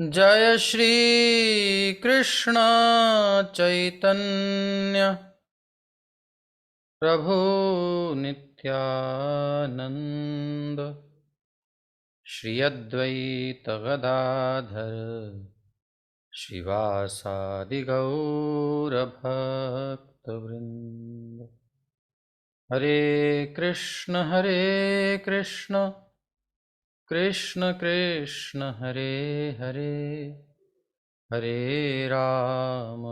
जय श्री कृष्ण चैतन्य प्रभु नित्यानंद श्री अद्वैत गदाधर श्रीवासादि गौर भक्त वृंद। हरे कृष्ण कृष्ण कृष्ण हरे हरे, हरे राम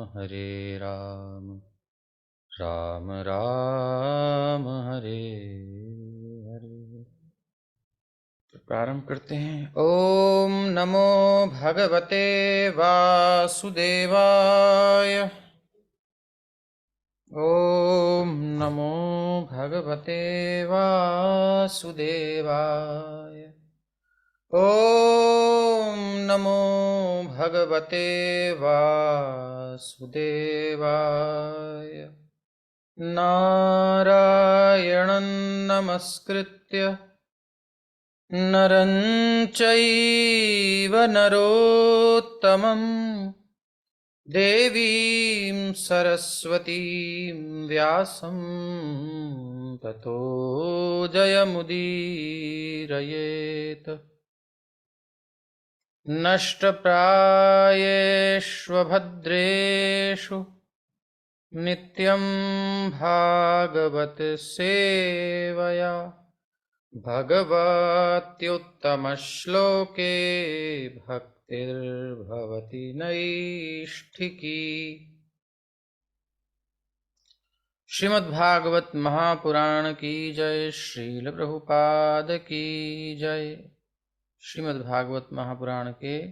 राम राम हरे हरे। तो प्रारंभ करते हैं। ओम नमो भगवते वासुदेवाय। ओम नमो भगवते वासुदेवाय। ओम नमो भगवते वासुदेवाय। नारायणं नमस्कृत्य नरं चैव नरोत्तमं देवीं सरस्वतीं व्यासं ततो जयमुदीरयेत्। नष्टप्रायेष्वभद्रेषु नित्यं भागवत सेवया भगवत्युत्तमश्लोके भक्तिर्भवति नैष्ठिकी। श्रीमद्भागवत महापुराण की जय। श्रील प्रभुपाद की जय। श्रीमद्भागवत महापुराण के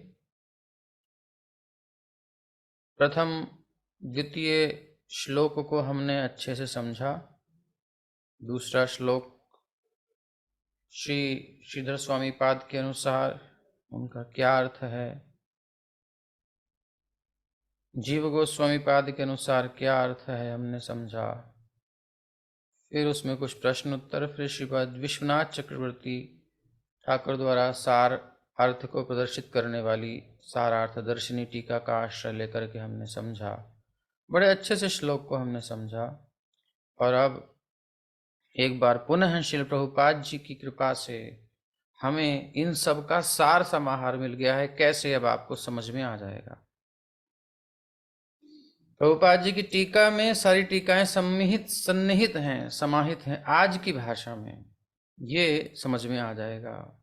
प्रथम द्वितीय श्लोक को हमने अच्छे से समझा। दूसरा श्लोक श्री श्रीधर स्वामी पाद के अनुसार उनका क्या अर्थ है, जीव गोस्वामी पाद के अनुसार क्या अर्थ है, हमने समझा। फिर उसमें कुछ प्रश्न उत्तर, फिर श्रीपाद विश्वनाथ चक्रवर्ती ठाकुर द्वारा सार अर्थ को प्रदर्शित करने वाली सारार्थ दर्शनी टीका का आश्रय लेकर के हमने समझा। बड़े अच्छे से श्लोक को हमने समझा। और अब एक बार पुनः श्रील प्रभुपाद जी की कृपा से हमें इन सब का सार समाहार मिल गया है। कैसे, अब आपको समझ में आ जाएगा। प्रभुपाद जी की टीका में सारी टीकाएं सन्निहित हैं, समाहित हैं आज की भाषा में, ये समझ में आ जाएगा।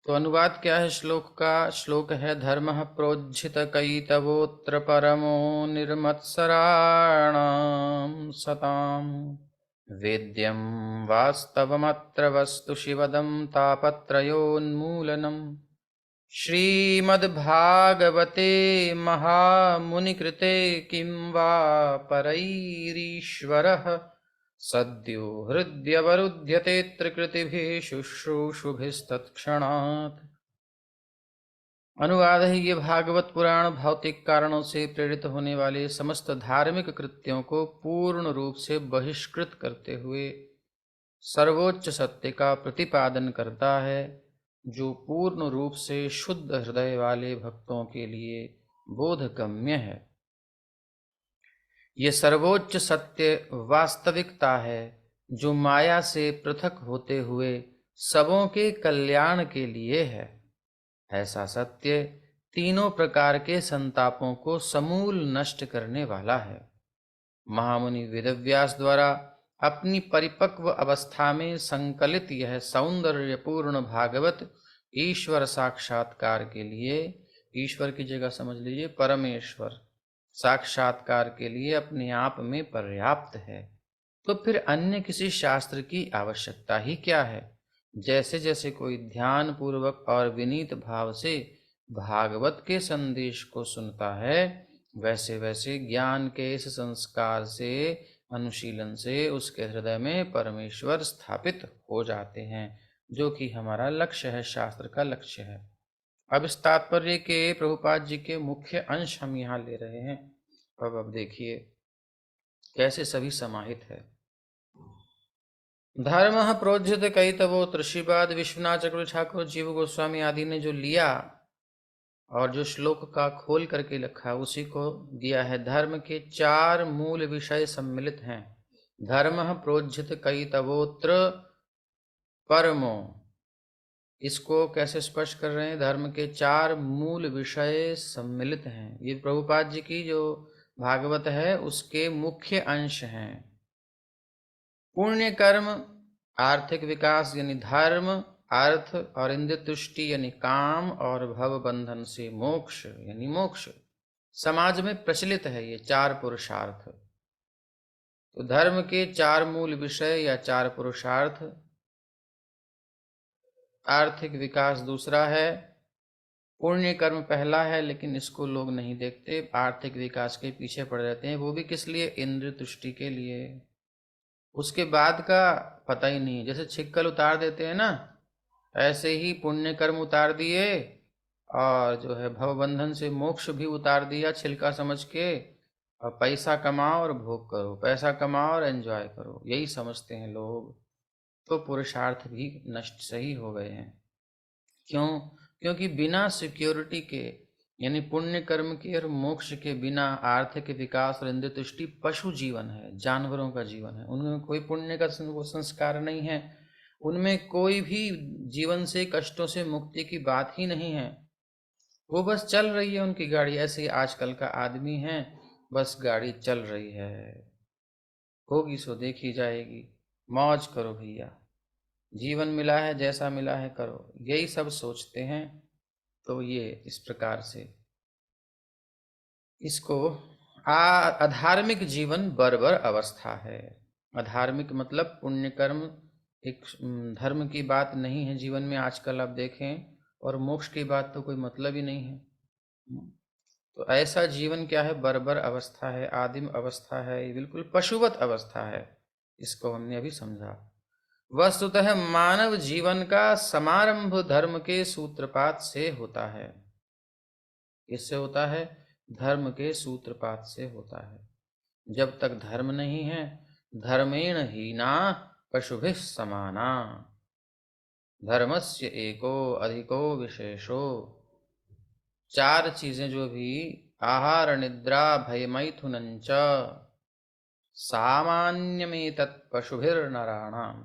तो अनुवाद क्या है श्लोक का? श्लोक है धर्मः प्रोज्झित कैतवोत्र परमो निर्मत्सराणां सताम् वेद्यं वास्तवमत्र वस्तु शिवदं तापत्रयोन्मूलनम्। श्रीमद्भागवते महामुनिकृते किं वा परैरीश्वरः सद्यो हृद्यवरुध्यते त्रिकृतिभिः शुश्रूषुभिस्तत्क्षणात्। अनुवाद है, ये भागवत पुराण भौतिक कारणों से प्रेरित होने वाले समस्त धार्मिक कृत्यों को पूर्ण रूप से बहिष्कृत करते हुए सर्वोच्च सत्य का प्रतिपादन करता है, जो पूर्ण रूप से शुद्ध हृदय वाले भक्तों के लिए बोधगम्य है। ये सर्वोच्च सत्य वास्तविकता है जो माया से पृथक होते हुए सबों के कल्याण के लिए है। ऐसा सत्य तीनों प्रकार के संतापों को समूल नष्ट करने वाला है। महामुनि वेदव्यास द्वारा अपनी परिपक्व अवस्था में संकलित यह सौंदर्यपूर्ण भागवत ईश्वर साक्षात्कार के लिए, ईश्वर की जगह समझ लीजिए परमेश्वर साक्षात्कार के लिए अपने आप में पर्याप्त है। तो फिर अन्य किसी शास्त्र की आवश्यकता ही क्या है? जैसे जैसे कोई ध्यान पूर्वक और विनीत भाव से भागवत के संदेश को सुनता है, वैसे वैसे ज्ञान के इस संस्कार से, अनुशीलन से उसके हृदय में परमेश्वर स्थापित हो जाते हैं, जो कि हमारा लक्ष्य है, शास्त्र का लक्ष्य है। अब इस तात्पर्य के प्रभुपाद जी के मुख्य अंश हम यहाँ ले रहे हैं। अब देखिए कैसे सभी समाहित है। धर्म प्रोज्झित कैतवो, ऋषिपाद विश्वनाथ चक्रवर्ती ठाकुर, जीव गोस्वामी आदि ने जो लिया और जो श्लोक का खोल करके लिखा है उसी को दिया है। धर्म के 4 मूल विषय सम्मिलित हैं। धर्मः प्रोज्झित कैतवोऽत्र परमो। इसको कैसे स्पष्ट कर रहे हैं? धर्म के 4 मूल विषय सम्मिलित हैं। ये प्रभुपाद जी की जो भागवत है उसके मुख्य अंश हैं। पुण्य कर्म, आर्थिक विकास यानी धर्म, अर्थ और इंद्रिय तुष्टि यानी काम, और भव बंधन से मोक्ष यानी मोक्ष। समाज में प्रचलित है ये 4 पुरुषार्थ। तो धर्म के 4 मूल विषय या 4 पुरुषार्थ। आर्थिक विकास दूसरा है, पुण्य कर्म पहला है, लेकिन इसको लोग नहीं देखते, आर्थिक विकास के पीछे पड़ रहते हैं। वो भी किस लिए? इंद्रिय तुष्टि के लिए। उसके बाद का पता ही नहीं। जैसे छिक्कल उतार देते हैं ना, ऐसे ही पुण्य कर्म उतार दिए और जो है भवबंधन से मोक्ष भी उतार दिया छिलका समझ के। और पैसा कमाओ और भोग करो, पैसा कमाओ और एंजॉय करो, यही समझते हैं लोग। तो पुरुषार्थ भी नष्ट सही हो गए हैं। क्यों? क्योंकि बिना सिक्योरिटी के यानी पुण्य कर्म के और मोक्ष के बिना आर्थिक विकास और इंद्रिय तुष्टि पशु जीवन है, जानवरों का जीवन है। उनमें कोई पुण्य का वो संस्कार नहीं है, उनमें कोई भी जीवन से कष्टों से मुक्ति की बात ही नहीं है। वो बस चल रही है उनकी गाड़ी। ऐसे ही आजकल का आदमी है, बस गाड़ी चल रही है, होगी सो देखी जाएगी, मौज करो भैया, जीवन मिला है जैसा मिला है करो, यही सब सोचते हैं। तो ये इस प्रकार से इसको अधार्मिक जीवन बर्बर अवस्था है। अधार्मिक मतलब पुण्य कर्म एक धर्म की बात नहीं है जीवन में आजकल आप देखें, और मोक्ष की बात तो कोई मतलब ही नहीं है। तो ऐसा जीवन क्या है? बर्बर अवस्था है, आदिम अवस्था है, ये बिल्कुल पशुवत अवस्था है। इसको हमने अभी समझा। वस्तुतः मानव जीवन का समारंभ धर्म के सूत्रपात से होता है। इससे होता है, धर्म के सूत्रपात से होता है। जब तक धर्म नहीं है, धर्मेण हीना पशुभिः समाना, धर्मस्य एको अधिको विशेषो। 4 चीजें जो भी आहार निद्रा भय मैथुनंच सामान्यमेतत् पशुभिर्नराणाम।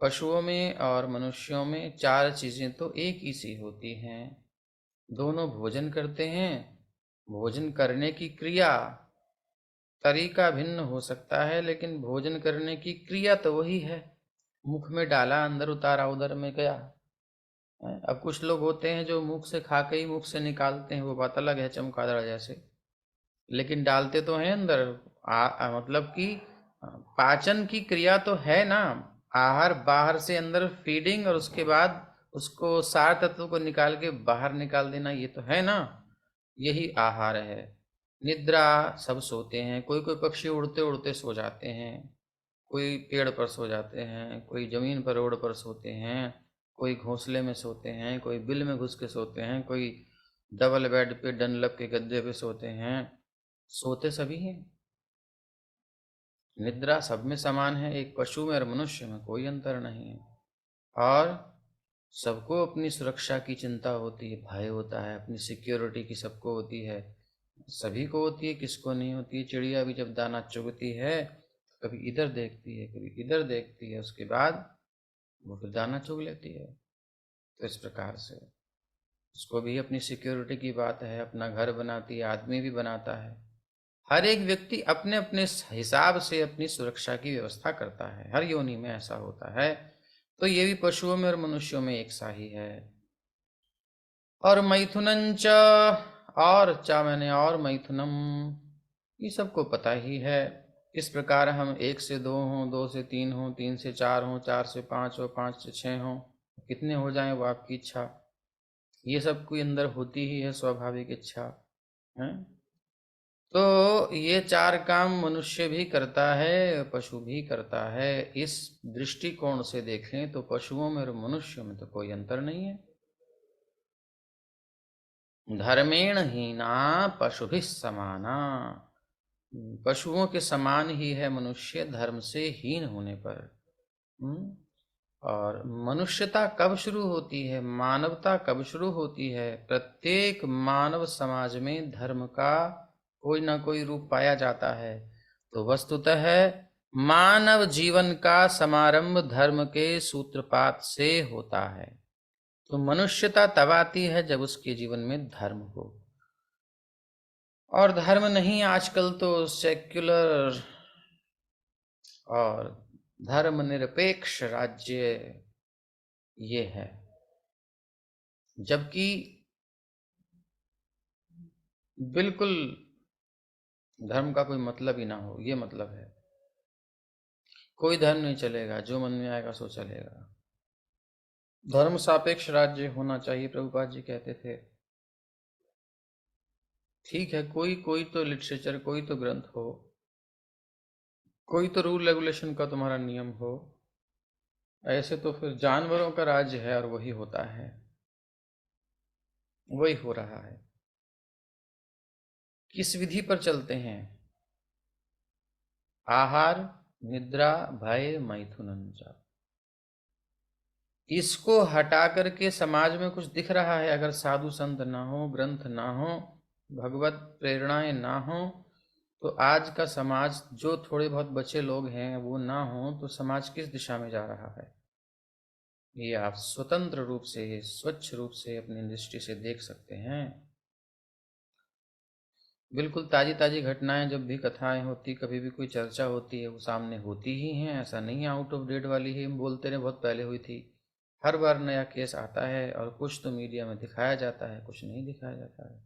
पशुओं में और मनुष्यों में 4 चीजें तो एक ही सी होती हैं। दोनों भोजन करते हैं, भोजन करने की क्रिया तरीका भिन्न हो सकता है, लेकिन भोजन करने की क्रिया तो वही है। मुख में डाला, अंदर उतारा, उधर में गया। अब कुछ लोग होते हैं जो मुख से खा के ही मुख से निकालते हैं, वो बात अलग है, चमगादड़ जैसे, लेकिन डालते तो हैं अंदर। मतलब कि पाचन की क्रिया तो है ना। आहार बाहर से अंदर फीडिंग, और उसके बाद उसको 4 तत्वों को निकाल के बाहर निकाल देना, ये तो है ना। यही आहार है। निद्रा, सब सोते हैं, कोई कोई पक्षी उड़ते उड़ते सो जाते हैं, कोई पेड़ पर सो जाते हैं, कोई जमीन पर रोड पर सोते हैं, कोई घोंसले में सोते हैं, कोई बिल में घुस के सोते हैं, कोई डबल बेड पे डनलप के गद्दे पे सोते हैं। सोते सभी हैं। निद्रा सब में समान है, एक पशु में और मनुष्य में कोई अंतर नहीं है। और सबको अपनी सुरक्षा की चिंता होती है, भय होता है, अपनी सिक्योरिटी की सबको होती है। सभी को होती है, किसको नहीं होती है? चिड़िया भी जब दाना चुगती है, कभी इधर देखती है, कभी इधर देखती है, उसके बाद वो फिर दाना चुग लेती है। तो इस प्रकार से उसको भी अपनी सिक्योरिटी की बात है, अपना घर बनाती है, आदमी भी बनाता है। हर एक व्यक्ति अपने अपने हिसाब से अपनी सुरक्षा की व्यवस्था करता है। हर योनि में ऐसा होता है। तो ये भी पशुओं में और मनुष्यों में एक सा ही है। और मैथुनंच, और चा मैंने और मैथुनम, ये सबको पता ही है। इस प्रकार हम 1 से 2 हों, 2 से 3 हों, 3 से 4 हों, 4 से 5 हो, 5 से 6 हों, कितने हो जाएं वो आपकी इच्छा। ये सब कोई अंदर होती ही है, स्वाभाविक इच्छा है। तो ये 4 काम मनुष्य भी करता है, पशु भी करता है। इस दृष्टिकोण से देखें तो पशुओं में और मनुष्यों में तो कोई अंतर नहीं है। धर्मेण हीना पशुभिः समाना, पशुओं के समान ही है मनुष्य धर्म से हीन होने पर। और मनुष्यता कब शुरू होती है, मानवता कब शुरू होती है? प्रत्येक मानव समाज में धर्म का कोई ना कोई रूप पाया जाता है। तो वस्तुतः मानव जीवन का समारंभ धर्म के सूत्रपात से होता है। तो मनुष्यता तब आती है जब उसके जीवन में धर्म हो। और धर्म नहीं, आजकल तो सेक्युलर और धर्मनिरपेक्ष राज्य ये है, जबकि बिल्कुल धर्म का कोई मतलब ही ना हो, ये मतलब है। कोई धर्म नहीं चलेगा, जो मन में आएगा सो चलेगा। धर्म सापेक्ष राज्य होना चाहिए, प्रभुपाद जी कहते थे। ठीक है, कोई कोई तो लिटरेचर, कोई तो ग्रंथ हो, कोई तो रूल रेगुलेशन का तुम्हारा नियम हो। ऐसे तो फिर जानवरों का राज्य है और वही होता है, वही हो रहा है। किस विधि पर चलते हैं? आहार, निद्रा, भय, मैथुन। इसको हटा करके समाज में कुछ दिख रहा है? अगर साधु संत ना हो, ग्रंथ ना हो, भगवत प्रेरणाएं ना हो, तो आज का समाज, जो थोड़े बहुत बचे लोग हैं वो ना हो, तो समाज किस दिशा में जा रहा है? ये आप स्वतंत्र रूप से, स्वच्छ रूप से अपनी दृष्टि से देख सकते हैं। बिल्कुल ताजी ताजी घटनाएं, जब भी कथाएं होती, कभी भी कोई चर्चा होती है, वो सामने होती ही हैं। ऐसा नहीं है आउट ऑफ डेट वाली ही हम बोलते रहे, बहुत पहले हुई थी। हर बार नया केस आता है और कुछ तो मीडिया में दिखाया जाता है, कुछ नहीं दिखाया जाता है।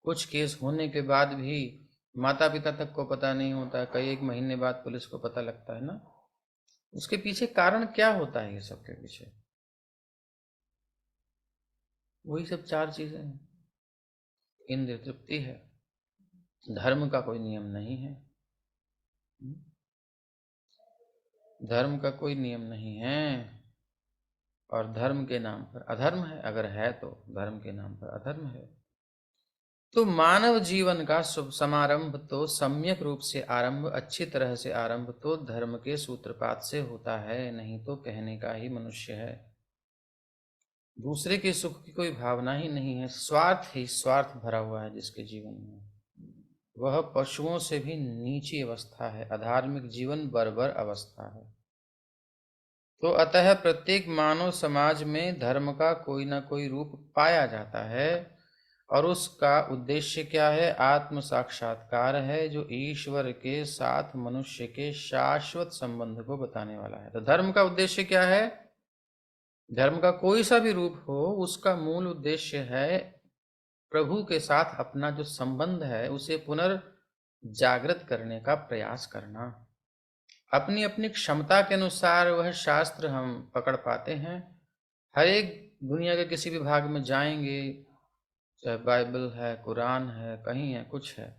कुछ केस होने के बाद भी माता पिता तक को पता नहीं होता, कई एक महीने बाद पुलिस को पता लगता है ना। उसके पीछे कारण क्या होता है? ये सब के पीछे वही सब चार चीजें हैं। इंद्रिय तृप्ति है, धर्म का कोई नियम नहीं है, धर्म का कोई नियम नहीं है, और धर्म के नाम पर अधर्म है, अगर है तो धर्म के नाम पर अधर्म है। तो मानव जीवन का शुभ समारंभ तो सम्यक रूप से आरंभ, अच्छी तरह से आरंभ तो धर्म के सूत्रपात से होता है, नहीं तो कहने का ही मनुष्य है। दूसरे के सुख की कोई भावना ही नहीं है, स्वार्थ ही स्वार्थ भरा हुआ है जिसके जीवन में, वह पशुओं से भी नीची अवस्था है, अधार्मिक जीवन बर्बर अवस्था है। तो अतः प्रत्येक मानव समाज में धर्म का कोई ना कोई रूप पाया जाता है, और उसका उद्देश्य क्या है? आत्म साक्षात्कार है, जो ईश्वर के साथ मनुष्य के शाश्वत संबंध को बताने वाला है। तो धर्म का उद्देश्य क्या है? धर्म का कोई सा भी रूप हो, उसका मूल उद्देश्य है प्रभु के साथ अपना जो संबंध है उसे पुनर्जागृत करने का प्रयास करना। अपनी अपनी क्षमता के अनुसार वह शास्त्र हम पकड़ पाते हैं। हर एक दुनिया के किसी भी भाग में जाएंगे, चाहे बाइबल है, कुरान है, कहीं है, कुछ है,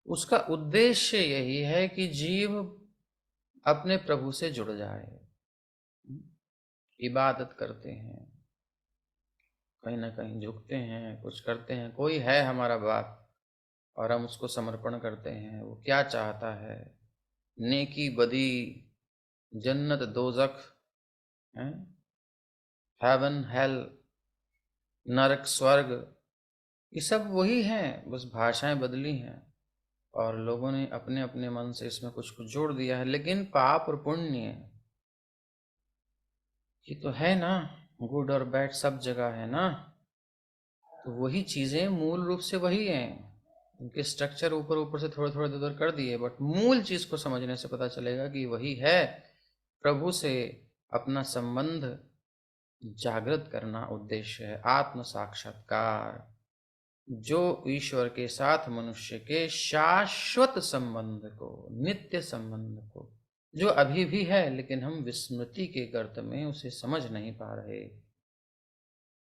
उसका उद्देश्य यही है कि जीव अपने प्रभु से जुड़ जाए। इबादत करते हैं, कहीं ना कहीं झुकते हैं, कुछ करते हैं, कोई है हमारा बाप और हम उसको समर्पण करते हैं। वो क्या चाहता है? नेकी बदी, जन्नत दोजख, है, हेवन हेल, नरक स्वर्ग, ये सब वही हैं, बस भाषाएं बदली हैं और लोगों ने अपने अपने मन से इसमें कुछ कुछ जोड़ दिया है। लेकिन पाप और पुण्य ये तो है ना, गुड और बैड सब जगह है ना। तो वही चीजें मूल रूप से वही हैं, उनके स्ट्रक्चर ऊपर ऊपर से थोड़े थोड़े इधर कर दिए, बट मूल चीज को समझने से पता चलेगा कि वही है। प्रभु से अपना संबंध जागृत करना उद्देश्य है, आत्म साक्षात्कार, जो ईश्वर के साथ मनुष्य के शाश्वत संबंध को, नित्य संबंध को, जो अभी भी है लेकिन हम विस्मृति के गर्त में उसे समझ नहीं पा रहे,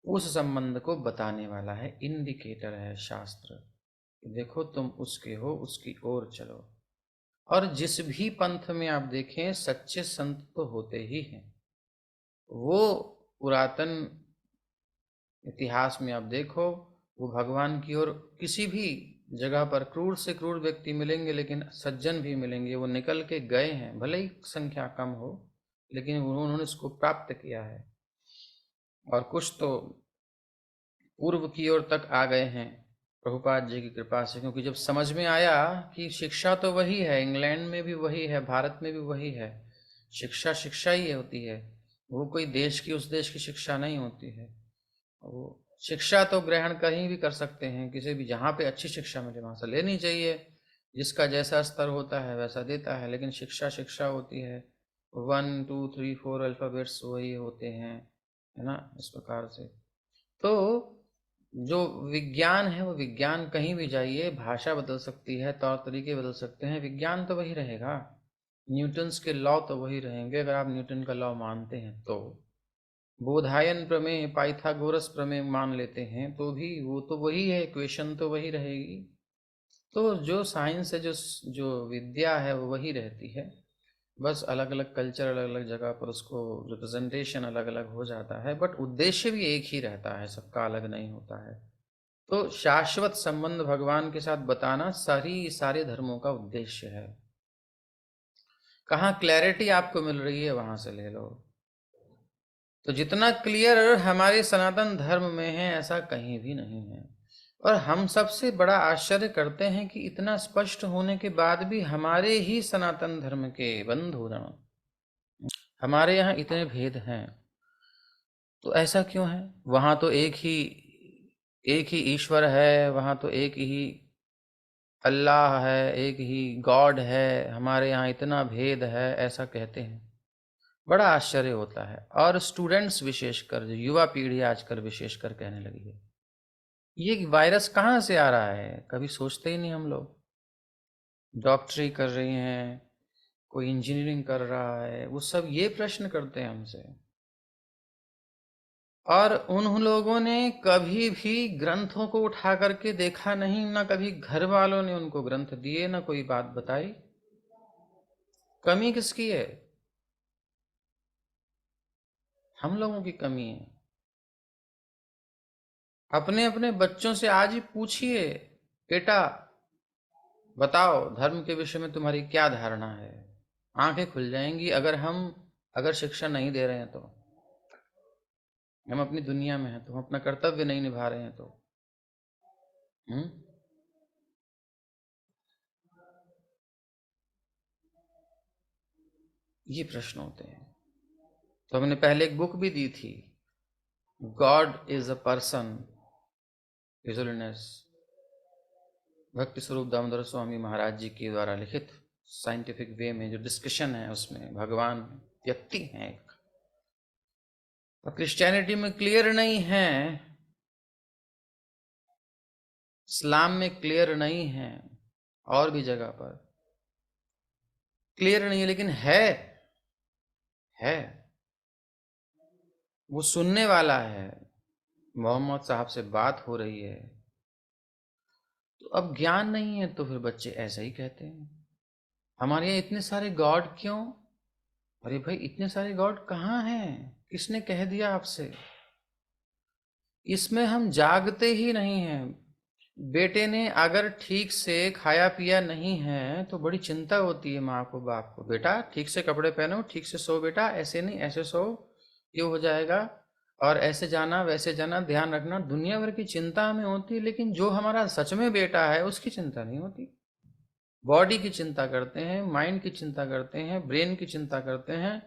उस संबंध को बताने वाला है, इंडिकेटर है शास्त्र। देखो तुम उसके हो, उसकी ओर चलो। और जिस भी पंथ में आप देखें, सच्चे संत तो होते ही हैं। वो पुरातन इतिहास में आप देखो, वो भगवान की ओर किसी भी जगह पर क्रूर से क्रूर व्यक्ति मिलेंगे, लेकिन सज्जन भी मिलेंगे, वो निकल के गए हैं, भले ही संख्या कम हो, लेकिन उन्होंने इसको प्राप्त किया है, और कुछ तो पूर्व की ओर तक आ गए हैं प्रभुपाद जी की कृपा से, क्योंकि जब समझ में आया कि शिक्षा तो वही है, इंग्लैंड में भी वही है, भारत में भी वही है, शिक्षा शिक्षा ही होती है, वो कोई देश की उस देश की शिक्षा नहीं होती है। वो शिक्षा तो ग्रहण कहीं भी कर सकते हैं, किसी भी, जहाँ पे अच्छी शिक्षा मिले वहाँ से लेनी चाहिए, जिसका जैसा स्तर होता है वैसा देता है, लेकिन शिक्षा शिक्षा होती है। 1 2 3 4 अल्फ़ाबेट्स वही होते हैं, है ना, इस प्रकार से। तो जो विज्ञान है वो विज्ञान, कहीं भी जाइए भाषा बदल सकती है, तौर तरीके बदल सकते हैं, विज्ञान तो वही रहेगा। न्यूटन्स के लॉ तो वही रहेंगे, अगर आप न्यूटन का लॉ मानते हैं तो। बोधायन प्रमेय, पाइथागोरस प्रमेय मान लेते हैं तो भी वो तो वही है, इक्वेशन तो वही रहेगी। तो जो साइंस है, जो जो विद्या है वो वही रहती है, बस अलग अलग कल्चर, अलग अलग जगह पर उसको रिप्रेजेंटेशन अलग अलग हो जाता है, बट उद्देश्य भी एक ही रहता है, सबका अलग नहीं होता है। तो शाश्वत संबंध भगवान के साथ बताना सारे धर्मों का उद्देश्य है। कहाँ क्लैरिटी आपको मिल रही है वहां से ले लो। तो जितना क्लियर हमारे सनातन धर्म में है ऐसा कहीं भी नहीं है। और हम सबसे बड़ा आश्चर्य करते हैं कि इतना स्पष्ट होने के बाद भी हमारे ही सनातन धर्म के बंधुजन, हमारे यहाँ इतने भेद हैं। तो ऐसा क्यों है? वहां तो एक ही ईश्वर है, वहां तो एक ही अल्लाह है, एक ही गॉड है, हमारे यहाँ इतना भेद है, ऐसा कहते हैं। बड़ा आश्चर्य होता है। और स्टूडेंट्स विशेषकर, जो युवा पीढ़ी आजकल विशेषकर कहने लगी है, ये वायरस कहाँ से आ रहा है, कभी सोचते ही नहीं हम लोग। डॉक्टरी कर रही हैं, कोई इंजीनियरिंग कर रहा है, वो सब ये प्रश्न करते हैं हमसे। और उन लोगों ने कभी भी ग्रंथों को उठा करके देखा नहीं, ना कभी घर वालों ने उनको ग्रंथ दिए, ना कोई बात बताई। कमी किसकी है? हम लोगों की कमी है। अपने अपने बच्चों से आज ही पूछिए, बेटा बताओ धर्म के विषय में तुम्हारी क्या धारणा है। आंखें खुल जाएंगी। अगर शिक्षा नहीं दे रहे हैं तो, हम अपनी दुनिया में हैं तो, हम अपना कर्तव्य नहीं निभा रहे हैं तो। हम्म ये प्रश्न होते हैं। तो हमने पहले एक बुक भी दी थी, गॉड इज अ पर्सन, विजुअलनेस, भक्ति स्वरूप दामोदर स्वामी महाराज जी के द्वारा लिखित साइंटिफिक वे में जो डिस्कशन है, उसमें भगवान व्यक्ति हैं एक। और क्रिश्चियनिटी में क्लियर नहीं है, इस्लाम में क्लियर नहीं है, और भी जगह पर क्लियर नहीं है, लेकिन है। वो सुनने वाला है, मोहम्मद साहब से बात हो रही है। तो अब ज्ञान नहीं है तो फिर बच्चे ऐसा ही कहते हैं। हमारे यहाँ इतने सारे गॉड क्यों? अरे भाई, इतने सारे गॉड कहाँ हैं? किसने कह दिया आपसे? इसमें हम जागते ही नहीं हैं। बेटे ने अगर ठीक से खाया पिया नहीं है तो बड़ी चिंता होती है माँ को, बाप को, बेटा ठीक से कपड़े पहनो, ठीक से सो बेटा, ऐसे नहीं ऐसे सो, ये हो जाएगा, और ऐसे जाना वैसे जाना, ध्यान रखना। दुनिया भर की चिंता हमें होती है, लेकिन जो हमारा सच में बेटा है उसकी चिंता नहीं होती। बॉडी की चिंता करते हैं, माइंड की चिंता करते हैं, ब्रेन की चिंता करते हैं,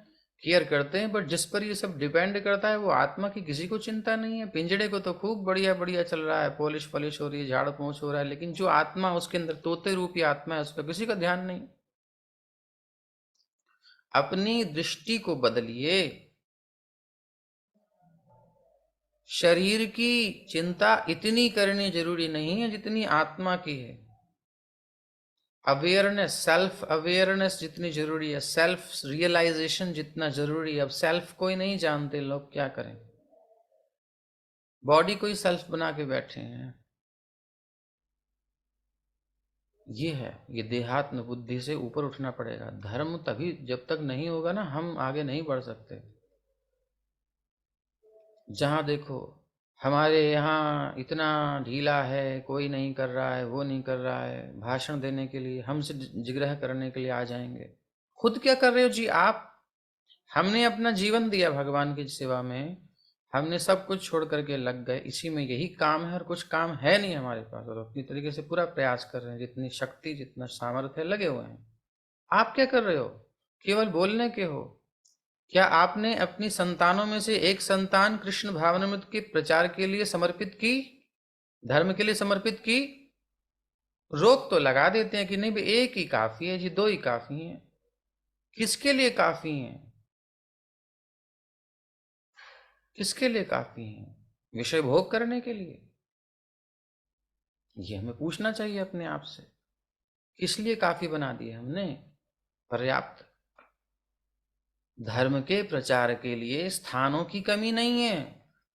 केयर करते हैं, बट जिस पर ये सब डिपेंड करता है वो आत्मा की किसी को चिंता नहीं है। पिंजड़े को तो खूब बढ़िया बढ़िया चल रहा है, पॉलिश पॉलिश हो रही है, झाड़ पोंछ हो रहा है, लेकिन जो आत्मा उसके अंदर तोते रूपी आत्मा है, उसका किसी का ध्यान नहीं। अपनी दृष्टि को बदलिए। शरीर की चिंता इतनी करनी जरूरी नहीं है जितनी आत्मा की है। अवेयरनेस, सेल्फ अवेयरनेस जितनी जरूरी है, सेल्फ रियलाइजेशन जितना जरूरी है। अब सेल्फ कोई नहीं जानते लोग, क्या करें? बॉडी को ही सेल्फ बना के बैठे हैं। ये है, ये देहात्म बुद्धि से ऊपर उठना पड़ेगा। धर्म तभी, जब तक नहीं होगा ना, हम आगे नहीं बढ़ सकते। जहां देखो हमारे यहाँ इतना ढीला है, कोई नहीं कर रहा है, वो नहीं कर रहा है, भाषण देने के लिए हमसे जिग्रह करने के लिए आ जाएंगे। खुद क्या कर रहे हो जी आप? हमने अपना जीवन दिया भगवान की सेवा में, हमने सब कुछ छोड़ करके लग गए, इसी में यही काम है और कुछ काम है नहीं हमारे पास, और अपनी तरीके से पूरा प्रयास कर रहे हैं, जितनी शक्ति जितना सामर्थ्य है लगे हुए हैं। आप क्या कर रहे हो? केवल बोलने के हो? क्या आपने अपनी संतानों में से एक संतान कृष्ण भावनामृत के प्रचार के लिए समर्पित की, धर्म के लिए समर्पित की? रोक तो लगा देते हैं कि नहीं भाई एक ही काफी है जी, दो ही काफी हैं। किसके लिए काफी हैं? किसके लिए काफी हैं? विषय भोग करने के लिए? ये हमें पूछना चाहिए अपने आप से। किस लिए काफी बना दिए हमने? पर्याप्त। धर्म के प्रचार के लिए स्थानों की कमी नहीं है,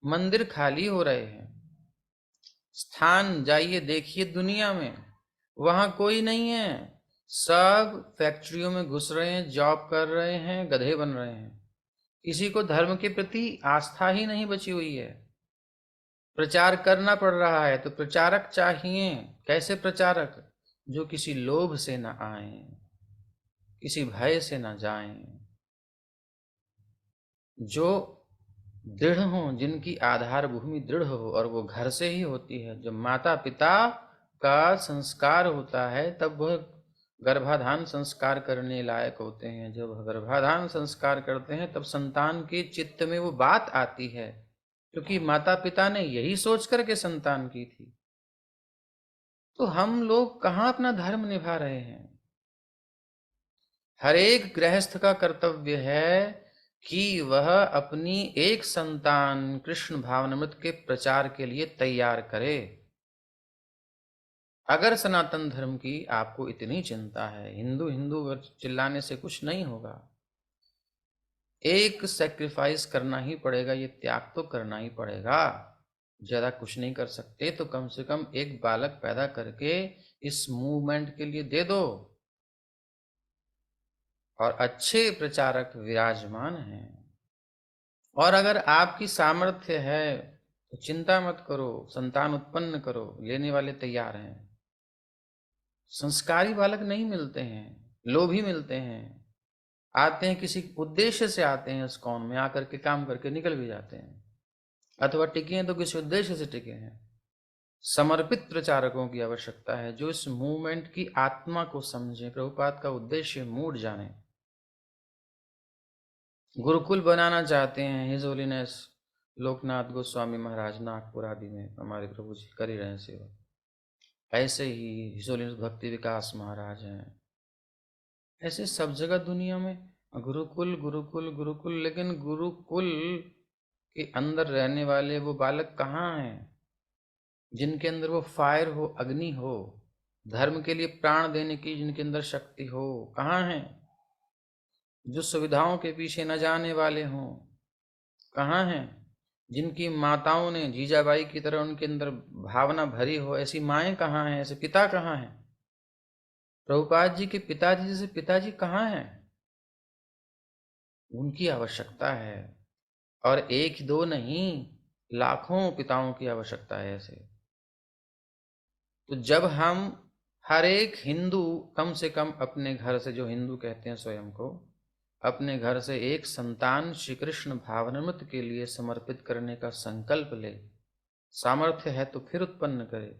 मंदिर खाली हो रहे हैं। स्थान जाइए देखिए दुनिया में, वहां कोई नहीं है, सब फैक्ट्रियों में घुस रहे हैं, जॉब कर रहे हैं, गधे बन रहे हैं। किसी को धर्म के प्रति आस्था ही नहीं बची हुई है। प्रचार करना पड़ रहा है तो प्रचारक चाहिए। कैसे प्रचारक? जो किसी लोभ से न आए, किसी भय से न जाएं, जो दृढ़ हो, जिनकी आधार भूमि दृढ़ हो, और वो घर से ही होती है। जब माता पिता का संस्कार होता है तब वह गर्भाधान संस्कार करने लायक होते हैं। जब गर्भाधान संस्कार करते हैं तब संतान के चित्त में वो बात आती है, क्योंकि माता पिता ने यही सोच करके संतान की थी। तो हम लोग कहाँ अपना धर्म निभा रहे हैं? हर एक गृहस्थ का कर्तव्य है कि वह अपनी एक संतान कृष्ण भावनामृत के प्रचार के लिए तैयार करे। अगर सनातन धर्म की आपको इतनी चिंता है, हिंदू हिंदू चिल्लाने से कुछ नहीं होगा। एक सैक्रिफाइस करना ही पड़ेगा, ये त्याग तो करना ही पड़ेगा। ज्यादा कुछ नहीं कर सकते तो कम से कम एक बालक पैदा करके इस मूवमेंट के लिए दे दो। और अच्छे प्रचारक विराजमान हैं। और अगर आपकी सामर्थ्य है तो चिंता मत करो, संतान उत्पन्न करो, लेने वाले तैयार हैं। संस्कारी बालक नहीं मिलते हैं, लोभी मिलते हैं। आते हैं किसी उद्देश्य से, आते हैं इस्कॉन में, आकर के काम करके निकल भी जाते हैं, अथवा टिके हैं तो किसी उद्देश्य से टिके हैं। समर्पित प्रचारकों की आवश्यकता है, जो इस मूवमेंट की आत्मा को समझे, प्रभुपाद का उद्देश्य मूड जाने। गुरुकुल बनाना चाहते हैं हिज होलीनेस लोकनाथ गोस्वामी महाराज, नागपुर आदि में हमारे प्रभु जी कर ही रहे हैं सेवा। ऐसे ही हिज होलीनेस भक्ति विकास महाराज हैं। ऐसे सब जगह दुनिया में गुरुकुल गुरुकुल गुरुकुल, लेकिन गुरुकुल के अंदर रहने वाले वो बालक कहाँ हैं जिनके अंदर वो फायर हो, अग्नि हो, धर्म के लिए प्राण देने की जिनके अंदर शक्ति हो? कहाँ हैं? जो सुविधाओं के पीछे न जाने वाले हों? कहाँ हैं? जिनकी माताओं ने जीजाबाई की तरह उनके अंदर भावना भरी हो, ऐसी माएँ कहाँ हैं? ऐसे पिता कहाँ हैं? प्रभुपाद जी के पिताजी जैसे पिताजी कहाँ हैं? उनकी आवश्यकता है। और एक दो नहीं, लाखों पिताओं की आवश्यकता है ऐसे। तो जब हम हर एक हिंदू कम से कम अपने घर से, जो हिंदू कहते हैं स्वयं को, अपने घर से एक संतान श्री कृष्ण भावनामृत के लिए समर्पित करने का संकल्प ले, सामर्थ्य है तो फिर उत्पन्न करे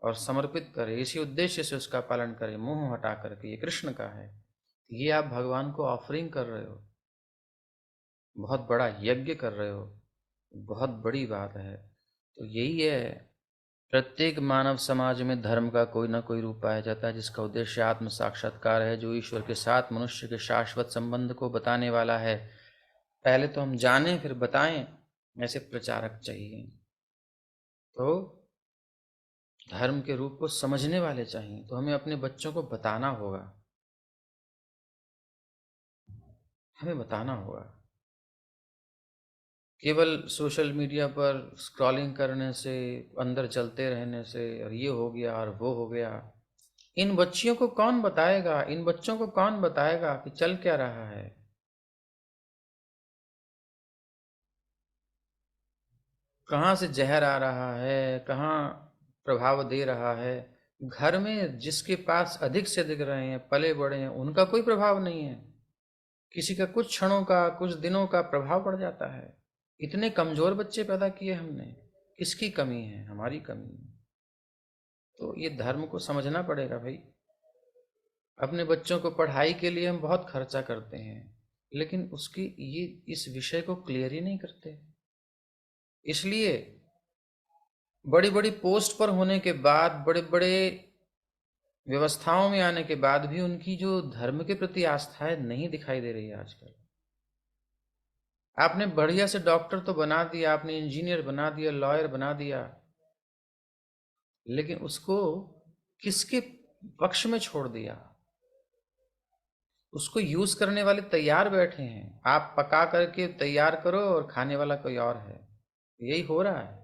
और समर्पित करे, इसी उद्देश्य से उसका पालन करे, मोह हटा करके ये कृष्ण का है, ये आप भगवान को ऑफरिंग कर रहे हो, बहुत बड़ा यज्ञ कर रहे हो, बहुत बड़ी बात है। तो यही है, प्रत्येक मानव समाज में धर्म का कोई ना कोई रूप पाया जाता है जिसका उद्देश्य आत्म साक्षात्कार है, जो ईश्वर के साथ मनुष्य के शाश्वत संबंध को बताने वाला है। पहले तो हम जानें फिर बताएं, ऐसे प्रचारक चाहिए। तो धर्म के रूप को समझने वाले चाहिए, तो हमें अपने बच्चों को बताना होगा, हमें बताना होगा। केवल सोशल मीडिया पर स्क्रॉलिंग करने से, अंदर चलते रहने से, और ये हो गया और वो हो गया, इन बच्चियों को कौन बताएगा? इन बच्चों को कौन बताएगा कि चल क्या रहा है? कहाँ से जहर आ रहा है, कहाँ प्रभाव दे रहा है? घर में जिसके पास अधिक से अधिक रहे हैं, पले बड़े हैं, उनका कोई प्रभाव नहीं है। किसी का कुछ क्षणों का, कुछ दिनों का प्रभाव पड़ जाता है। इतने कमजोर बच्चे पैदा किए हमने, किसकी कमी है? हमारी कमी है। तो ये धर्म को समझना पड़ेगा भाई। अपने बच्चों को पढ़ाई के लिए हम बहुत खर्चा करते हैं, लेकिन उसकी ये इस विषय को क्लियर ही नहीं करते। इसलिए बड़ी बड़ी पोस्ट पर होने के बाद, बड़े बड़े व्यवस्थाओं में आने के बाद भी उनकी जो धर्म के प्रति आस्था है नहीं दिखाई दे रही है आजकल। आपने बढ़िया से डॉक्टर तो बना दिया, आपने इंजीनियर बना दिया, लॉयर बना दिया, लेकिन उसको किसके पक्ष में छोड़ दिया? उसको यूज करने वाले तैयार बैठे हैं, आप पका करके तैयार करो और खाने वाला कोई और है। यही हो रहा है।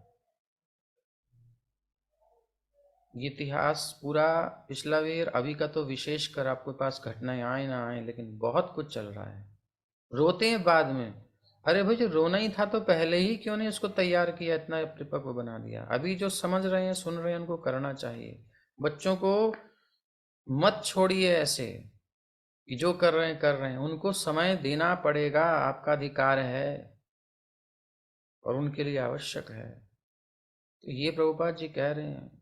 ये इतिहास पूरा पिछला भी और अभी का तो विशेष कर आपके पास घटनाएं आए ना आए, लेकिन बहुत कुछ चल रहा है। रोते हैं बाद में। अरे भाई, जो रोना ही था तो पहले ही क्यों नहीं उसको तैयार किया, इतना परिपक्व बना दिया? अभी जो समझ रहे हैं, सुन रहे हैं, उनको करना चाहिए। बच्चों को मत छोड़िए ऐसे कि जो कर रहे हैं, उनको समय देना पड़ेगा, आपका अधिकार है और उनके लिए आवश्यक है। तो ये प्रभुपाद जी कह रहे हैं,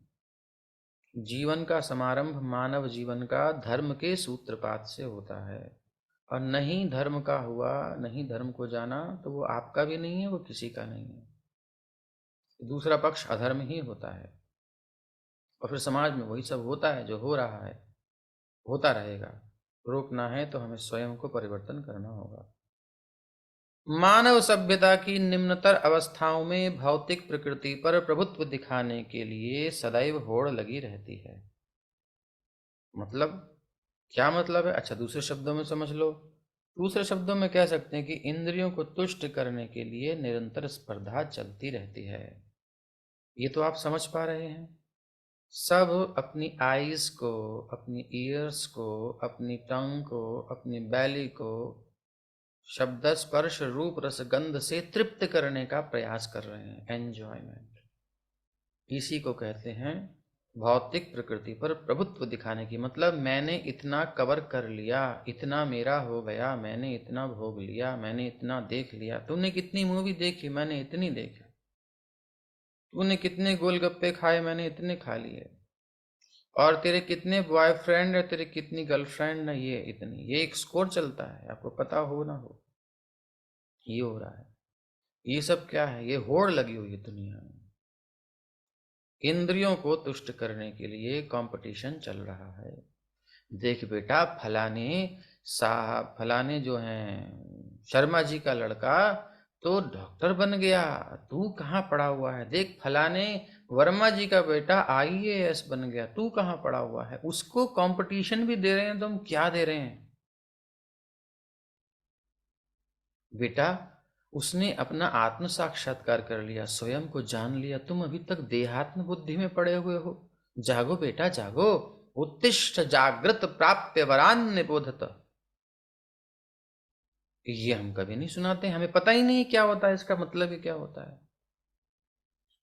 जीवन का समारंभ मानव जीवन का धर्म के सूत्रपात से होता है, और नहीं धर्म का हुआ, नहीं धर्म को जाना, तो वो आपका भी नहीं है, वो किसी का नहीं है। दूसरा पक्ष अधर्म ही होता है। और फिर समाज में वही सब होता है जो हो रहा है, होता रहेगा। रोकना है तो हमें स्वयं को परिवर्तन करना होगा। मानव सभ्यता की निम्नतर अवस्थाओं में भौतिक प्रकृति पर प्रभुत्व दिखाने के लिए सदैव होड़ लगी रहती है। मतलब क्या मतलब है? अच्छा, दूसरे शब्दों में समझ लो। दूसरे शब्दों में कह सकते हैं कि इंद्रियों को तुष्ट करने के लिए निरंतर स्पर्धा चलती रहती है। ये तो आप समझ पा रहे हैं। सब अपनी आईज को, अपनी ईयर्स को, अपनी टंग को, अपनी बैली को शब्द स्पर्श रूप रस गंध से तृप्त करने का प्रयास कर रहे हैं, एंजॉयमेंट। इसी को कहते हैं भौतिक प्रकृति पर प्रभुत्व दिखाने की। मतलब मैंने इतना कवर कर लिया, इतना मेरा हो गया, मैंने इतना भोग लिया, मैंने इतना देख लिया। तूने कितनी मूवी देखी? मैंने इतनी देखी। तूने कितने गोलगप्पे खाए? मैंने इतने खा लिए। और तेरे कितने बॉयफ्रेंड है, तेरे कितनी गर्लफ्रेंड है? ये इतनी। ये एक स्कोर चलता है, आपको पता हो ना हो, ये हो रहा है। ये सब क्या है? ये होड़ लगी हुई है दुनिया में। इंद्रियों को तुष्ट करने के लिए कंपटीशन चल रहा है। देख बेटा, फलाने साहब, फलाने जो हैं शर्मा जी का लड़का तो डॉक्टर बन गया, तू कहाँ पड़ा हुआ है? देख फलाने वर्मा जी का बेटा आईएएस बन गया, तू कहाँ पड़ा हुआ है? उसको कंपटीशन भी दे रहे हैं, तुम क्या दे रहे हैं बेटा? उसने अपना आत्म साक्षात्कार कर लिया, स्वयं को जान लिया, तुम अभी तक देहात्म बुद्धि में पड़े हुए हो। जागो बेटा जागो। उत्तिष्ठ जागृत प्राप्य वरान निबोधत। ये हम कभी नहीं सुनाते, हमें पता ही नहीं क्या होता है, इसका मतलब ही क्या होता है।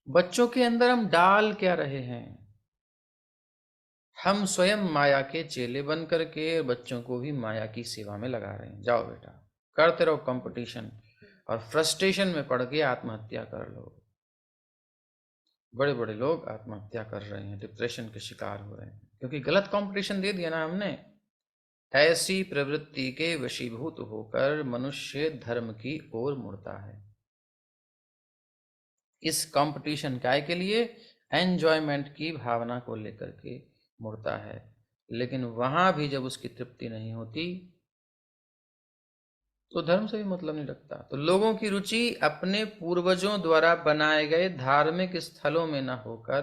बच्चों के अंदर हम डाल क्या रहे हैं? हम स्वयं माया के चेले बन करके बच्चों को भी माया की सेवा में लगा रहे हैं। जाओ बेटा, करते रहो कंपटीशन, और फ्रस्ट्रेशन में पड़ के आत्महत्या कर लो। बड़े बड़े लोग आत्महत्या कर रहे हैं, डिप्रेशन के शिकार हो रहे हैं, क्योंकि गलत कंपटीशन दे दिया ना हमने। ऐसी प्रवृत्ति के वशीभूत होकर मनुष्य धर्म की ओर मुड़ता है। इस कंपटीशन काय के लिए? एंजॉयमेंट की भावना को लेकर के मुड़ता है। लेकिन वहां भी जब उसकी तृप्ति नहीं होती तो धर्म से भी मतलब नहीं रखता। तो लोगों की रुचि अपने पूर्वजों द्वारा बनाए गए धार्मिक स्थलों में न होकर,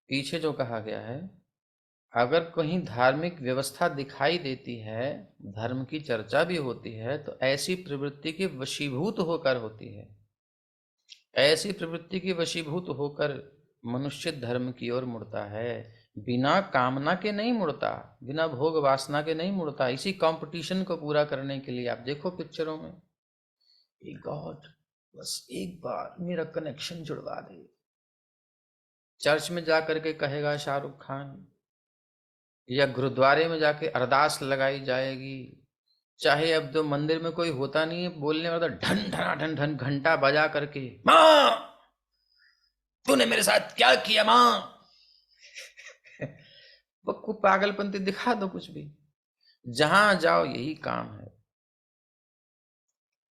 पीछे जो कहा गया है, अगर कहीं धार्मिक व्यवस्था दिखाई देती है, धर्म की चर्चा भी होती है, तो ऐसी प्रवृत्ति के वशीभूत होकर होती है। ऐसी प्रवृत्ति के वशीभूत होकर मनुष्य धर्म की ओर मुड़ता है। बिना कामना के नहीं मुड़ता, बिना भोग वासना के नहीं मुड़ता। इसी कंपटीशन को पूरा करने के लिए आप देखो पिक्चरों में, ए गॉड, बस एक बार मेरा कनेक्शन जुड़वा दे। चर्च में जा करके कहेगा शाहरुख खान, या गुरुद्वारे में जाके अरदास लगाई जाएगी, चाहे अब तो मंदिर में कोई होता नहीं है बोलने वाला, तो ढन ढना ढन ढन घंटा बजा करके, माँ तूने मेरे साथ क्या किया माँ। वो पागलपंती दिखा दो कुछ भी, जहां जाओ यही काम है।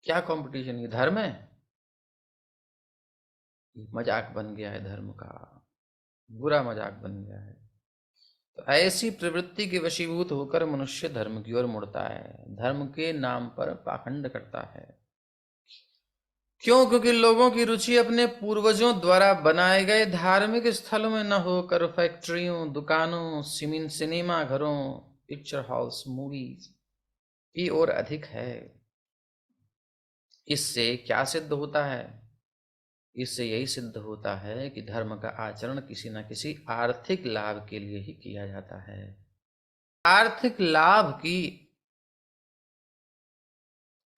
क्या कंपटीशन, ये धर्म है, मजाक बन गया है धर्म का, बुरा मजाक बन गया है। तो ऐसी प्रवृत्ति के वशीभूत होकर मनुष्य धर्म की ओर मुड़ता है, धर्म के नाम पर पाखंड करता है। क्यों? क्योंकि लोगों की रुचि अपने पूर्वजों द्वारा बनाए गए धार्मिक स्थलों में न होकर फैक्ट्रियों, दुकानों, सिनेमा घरों, पिक्चर हॉल्स, मूवीज की ओर अधिक है। इससे क्या सिद्ध होता है? इससे यही सिद्ध होता है कि धर्म का आचरण किसी न किसी आर्थिक लाभ के लिए ही किया जाता है। आर्थिक लाभ की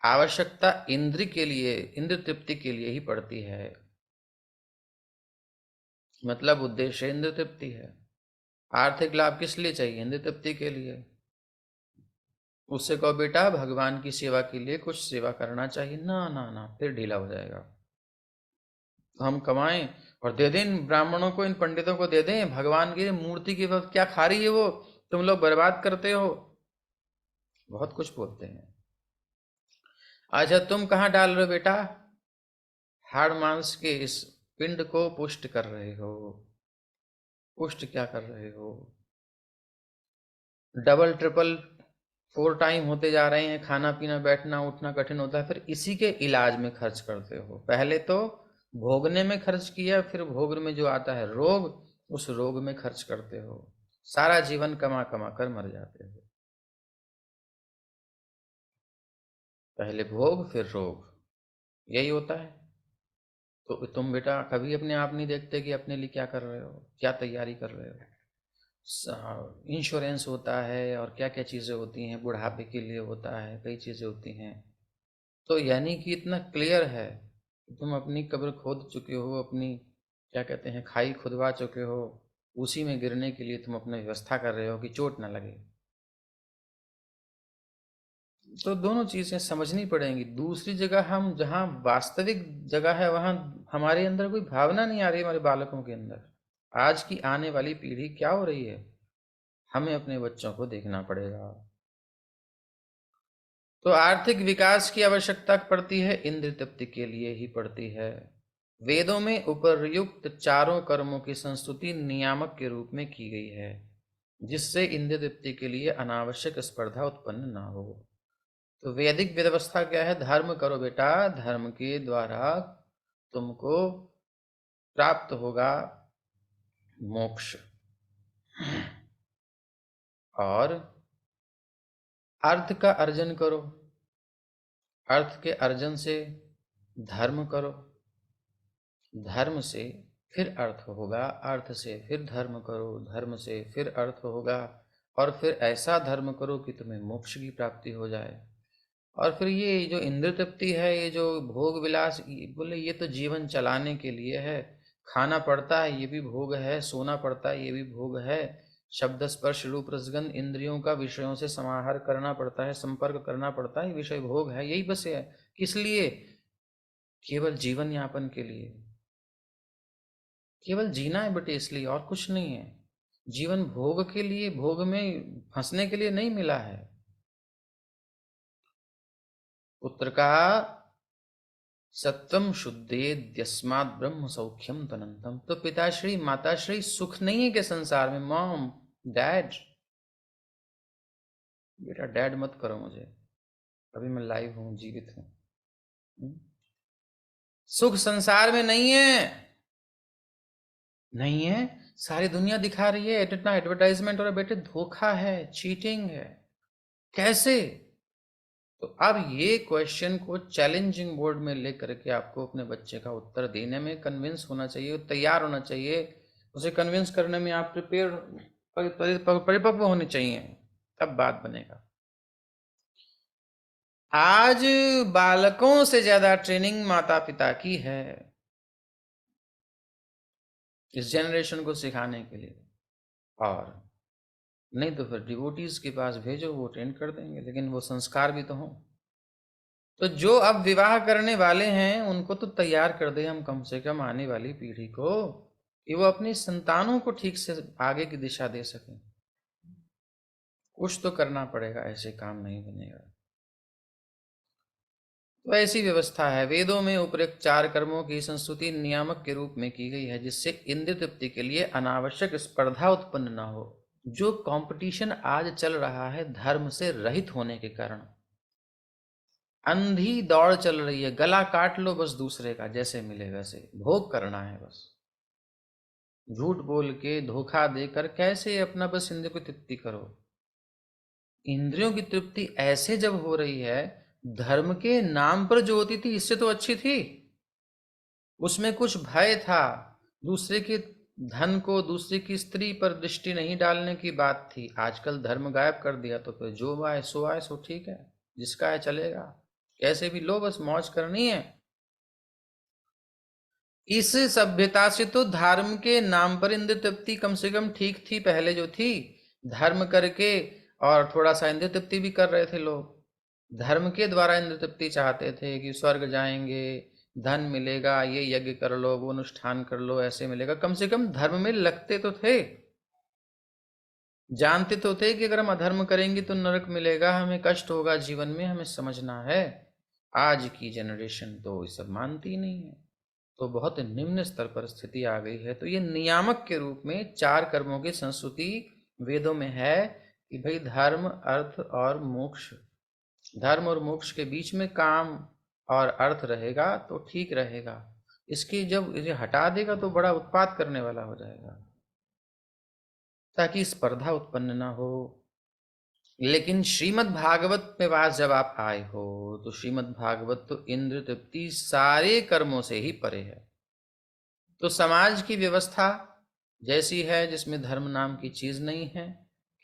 आवश्यकता इंद्र के लिए, इंद्र तृप्ति के लिए ही पड़ती है। मतलब उद्देश्य इंद्र तृप्ति है। आर्थिक लाभ किस लिए चाहिए? इंद्र तृप्ति के लिए। उससे कहो बेटा भगवान की सेवा के लिए कुछ सेवा करना चाहिए, ना ना ना, फिर ढीला हो जाएगा। तो हम कमाएं और दे दें इन ब्राह्मणों को, इन पंडितों को दे दें, भगवान की मूर्ति की वक्त क्या खा रही है वो, तुम लोग बर्बाद करते हो। बहुत कुछ बोलते हैं। अच्छा तुम कहाँ डाल रहे हो बेटा? हाड़ मांस के इस पिंड को पुष्ट कर रहे हो। पुष्ट क्या कर रहे हो? डबल ट्रिपल 4 टाइम होते जा रहे हैं, खाना पीना बैठना उठना कठिन होता है, फिर इसी के इलाज में खर्च करते हो। पहले तो भोगने में खर्च किया, फिर भोग में जो आता है रोग, उस रोग में खर्च करते हो। सारा जीवन कमा कमा कर मर जाते हो। पहले भोग फिर रोग, यही होता है। तो तुम बेटा कभी अपने आप नहीं देखते कि अपने लिए क्या कर रहे हो, क्या तैयारी कर रहे हो। इंश्योरेंस होता है और क्या क्या चीज़ें होती हैं, बुढ़ापे के लिए होता है, कई चीज़ें होती हैं। तो यानी कि इतना क्लियर है कि तुम अपनी कब्र खोद चुके हो, अपनी क्या कहते हैं खाई खुदवा चुके हो, उसी में गिरने के लिए तुम अपनी व्यवस्था कर रहे हो कि चोट ना लगे। तो दोनों चीज़ें समझनी पड़ेंगी। दूसरी जगह हम जहाँ वास्तविक जगह है वहाँ हमारे अंदर कोई भावना नहीं आ रही, हमारे बालकों के अंदर। आज की आने वाली पीढ़ी क्या हो रही है, हमें अपने बच्चों को देखना पड़ेगा। तो आर्थिक विकास की आवश्यकता पड़ती है, इंद्र तृप्ति के लिए ही पड़ती है। वेदों में उपर्युक्त चारों कर्मों की संस्तुति नियामक के रूप में की गई है, जिससे इंद्र तृप्ति के लिए अनावश्यक स्पर्धा उत्पन्न न हो। तो वैदिक व्यवस्था क्या है? धर्म करो बेटा, धर्म के द्वारा तुमको प्राप्त होगा मोक्ष। और अर्थ का अर्जन करो, अर्थ के अर्जन से धर्म करो, धर्म से फिर अर्थ होगा, अर्थ से फिर धर्म करो, धर्म से फिर अर्थ होगा, और फिर ऐसा धर्म करो कि तुम्हें मोक्ष की प्राप्ति हो जाए। और फिर ये जो इंद्र तृप्ति है, ये जो भोग विलास, बोले ये तो जीवन चलाने के लिए है। खाना पड़ता है ये भी भोग है, सोना पड़ता है ये भी भोग है, शब्द स्पर्श रूप रसगंध इंद्रियों का विषयों से समाहार करना पड़ता है, संपर्क करना पड़ता है, ये विषय भोग है। यही बस है। किस लिए? केवल जीवन यापन के लिए, केवल जीना है बेटे, इसलिए, और कुछ नहीं है। जीवन भोग के लिए, भोग में फंसने के लिए नहीं मिला है। पुत्र का सत्वम शुद्धेद्यस्मात् ब्रह्म सौख्यम तनंतम। तो पिताश्री माताश्री सुख नहीं है के संसार में? मॉम डैड, बेटा डैड मत करो मुझे, अभी मैं लाइव हूं, जीवित हूं। सुख संसार में नहीं है, नहीं है। सारी दुनिया दिखा रही है, इतना एडवर्टाइजमेंट हो रहा है बेटे, धोखा है, चीटिंग है। कैसे? तो अब ये क्वेश्चन को चैलेंजिंग बोर्ड में लेकर के आपको अपने बच्चे का उत्तर देने में कन्विंस होना चाहिए, तैयार होना चाहिए। उसे कन्विंस करने में आप प्रिपेयर, परिपक्व होने चाहिए, तब बात बनेगा। आज बालकों से ज्यादा ट्रेनिंग माता पिता की है इस जनरेशन को सिखाने के लिए। और नहीं तो फिर डिवोटीज के पास भेजो, वो ट्रेन कर देंगे, लेकिन वो संस्कार भी तो हों। तो जो अब विवाह करने वाले हैं उनको तो तैयार कर दे हम, कम से कम आने वाली पीढ़ी को, कि वो अपनी संतानों को ठीक से आगे की दिशा दे सकें। कुछ तो करना पड़ेगा, ऐसे काम नहीं बनेगा। तो ऐसी व्यवस्था है। वेदों में उपरोक्त 4 कर्मों की संस्तुति नियामक के रूप में की गई है, जिससे इंद्रिय तृप्ति के लिए अनावश्यक स्पर्धा उत्पन्न न हो। जो कंपटीशन आज चल रहा है धर्म से रहित होने के कारण, अंधी दौड़ चल रही है, गला काट लो बस दूसरे का, जैसे मिले वैसे भोग करना है बस। झूठ बोल के, धोखा देकर कैसे अपना बस इंद्रियों की तृप्ति करो। इंद्रियों की तृप्ति ऐसे जब हो रही है, धर्म के नाम पर जो होती थी इससे तो अच्छी थी। उसमें कुछ भय था, दूसरे के धन को, दूसरे की स्त्री पर दृष्टि नहीं डालने की बात थी। आजकल धर्म गायब कर दिया, तो फिर जो आए सो ठीक है, जिसका है चलेगा, कैसे भी लो, बस मौज करनी है। इस सभ्यता से तो धर्म के नाम पर इंद्रिय तृप्ति कम से कम ठीक थी, पहले जो थी, धर्म करके और थोड़ा सा इंद्रिय तृप्ति भी कर रहे थे लोग। धर्म के द्वारा इंद्रिय तृप्ति चाहते थे कि स्वर्ग जाएंगे, धन मिलेगा, ये यज्ञ कर लो, वो अनुष्ठान कर लो, ऐसे मिलेगा। कम से कम धर्म में लगते तो थे, जानते तो थे कि अगर हम अधर्म करेंगे तो नरक मिलेगा, हमें कष्ट होगा जीवन में, हमें समझना है। आज की जनरेशन तो ये सब मानती नहीं है, तो बहुत निम्न स्तर पर स्थिति आ गई है। तो ये नियामक के रूप में 4 कर्मों की संस्तुति वेदों में है कि भाई धर्म, अर्थ और मोक्ष, धर्म और मोक्ष के बीच में काम और अर्थ रहेगा तो ठीक रहेगा। इसकी जब इसे हटा देगा तो बड़ा उत्पात करने वाला हो जाएगा, ताकि स्पर्धा उत्पन्न ना हो। लेकिन श्रीमद् भागवत में पास जब आप आए हो, तो श्रीमद् भागवत तो इंद्र तृप्ति सारे कर्मों से ही परे है। तो समाज की व्यवस्था जैसी है, जिसमें धर्म नाम की चीज नहीं है,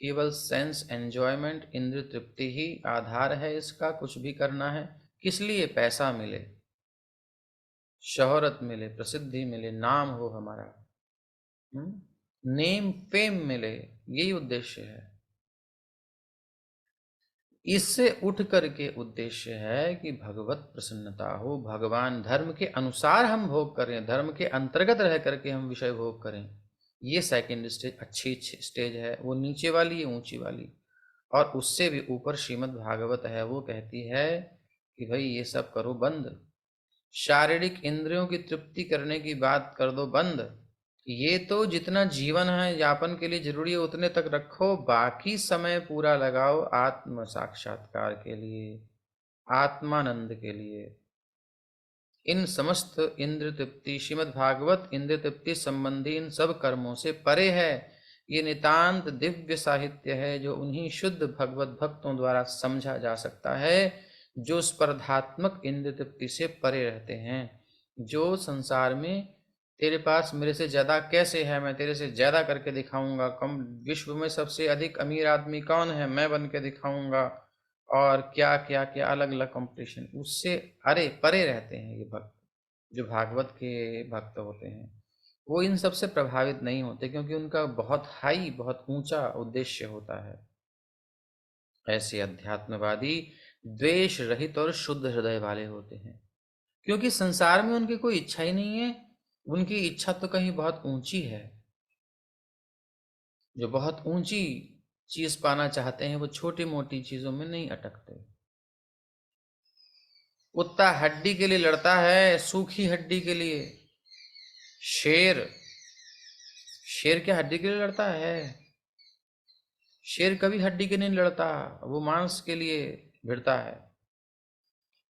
केवल सेंस एंजॉयमेंट, इंद्रिय तृप्ति ही आधार है इसका। कुछ भी करना है किस लिए? पैसा मिले, शोहरत मिले, प्रसिद्धि मिले, नाम हो हमारा, नेम फेम मिले, यही उद्देश्य है। इससे उठ करके उद्देश्य है कि भगवत प्रसन्नता हो, भगवान धर्म के अनुसार हम भोग करें, धर्म के अंतर्गत रह करके हम विषय भोग करें। ये सेकंड स्टेज अच्छी स्टेज है, वो नीचे वाली है, ऊंची वाली। और उससे भी ऊपर श्रीमद् भागवत है, वो कहती है कि भाई ये सब करो बंद, शारीरिक इंद्रियों की तृप्ति करने की बात कर दो बंद। ये तो जितना जीवन है यापन के लिए जरूरी है उतने तक रखो, बाकी समय पूरा लगाओ आत्म साक्षात्कार के लिए, आत्मानंद के लिए। इन समस्त इंद्र तृप्ति, श्रीमद् भागवत इंद्र तृप्ति संबंधी इन सब कर्मों से परे है। ये नितांत दिव्य साहित्य है, जो उन्हीं शुद्ध भगवत भक्तों द्वारा समझा जा सकता है, जो स्पर्धात्मक इंद्र तृप्ति से परे रहते हैं। जो संसार में तेरे पास मेरे से ज्यादा कैसे है, मैं तेरे से ज्यादा करके दिखाऊंगा, कम विश्व में सबसे अधिक अमीर आदमी कौन है, मैं बन के दिखाऊंगा, और क्या क्या क्या अलग अलग कंपटीशन, उससे अरे परे रहते हैं ये भक्त। जो भागवत के भक्त होते हैं वो इन सब से प्रभावित नहीं होते, क्योंकि उनका बहुत हाई, बहुत ऊंचा उद्देश्य होता है। ऐसे अध्यात्मवादी द्वेष रहित और शुद्ध हृदय वाले होते हैं, क्योंकि संसार में उनकी कोई इच्छा ही नहीं है। उनकी इच्छा तो कहीं बहुत ऊंची है। जो बहुत ऊंची चीज पाना चाहते हैं वो छोटी मोटी चीजों में नहीं अटकते। कुत्ता हड्डी के लिए लड़ता है, सूखी हड्डी के लिए। शेर, शेर क्या हड्डी के लिए लड़ता है? शेर कभी हड्डी के नहीं लड़ता, वो मांस के लिए भिड़ता है।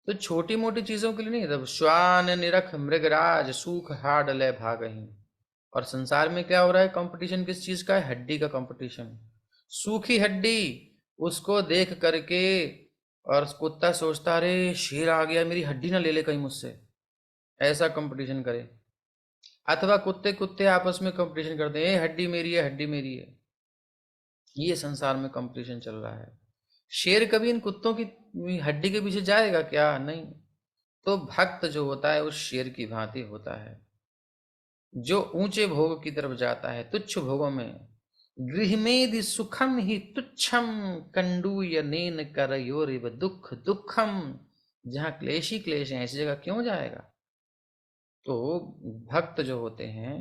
तो छोटी मोटी चीजों के लिए नहीं। तब श्वान निरख मृगराज सूख हाड ले भागहीं। और संसार में क्या हो रहा है? कंपटीशन किस चीज का है? हड्डी का कंपटीशन। सूखी हड्डी, उसको देख करके और कुत्ता सोचता अरे शेर आ गया, मेरी हड्डी ना ले ले कहीं मुझसे, ऐसा कंपटीशन करे। अथवा कुत्ते कुत्ते आपस में कंपटीशन करते हैं, हड्डी मेरी है, हड्डी मेरी है। ये संसार में कंपटीशन चल रहा है। शेर कभी इन कुत्तों की हड्डी के पीछे जाएगा क्या? नहीं। तो भक्त जो होता है उस शेर की भांति होता है, जो ऊंचे भोग की तरफ जाता है, तुच्छ भोगों में गृहमेदि सुखम ही तुच्छम कंडूयनेन करयोरिव दुख दुखम। जहां क्लेश ही क्लेश है ऐसी जगह क्यों जाएगा। तो भक्त जो होते हैं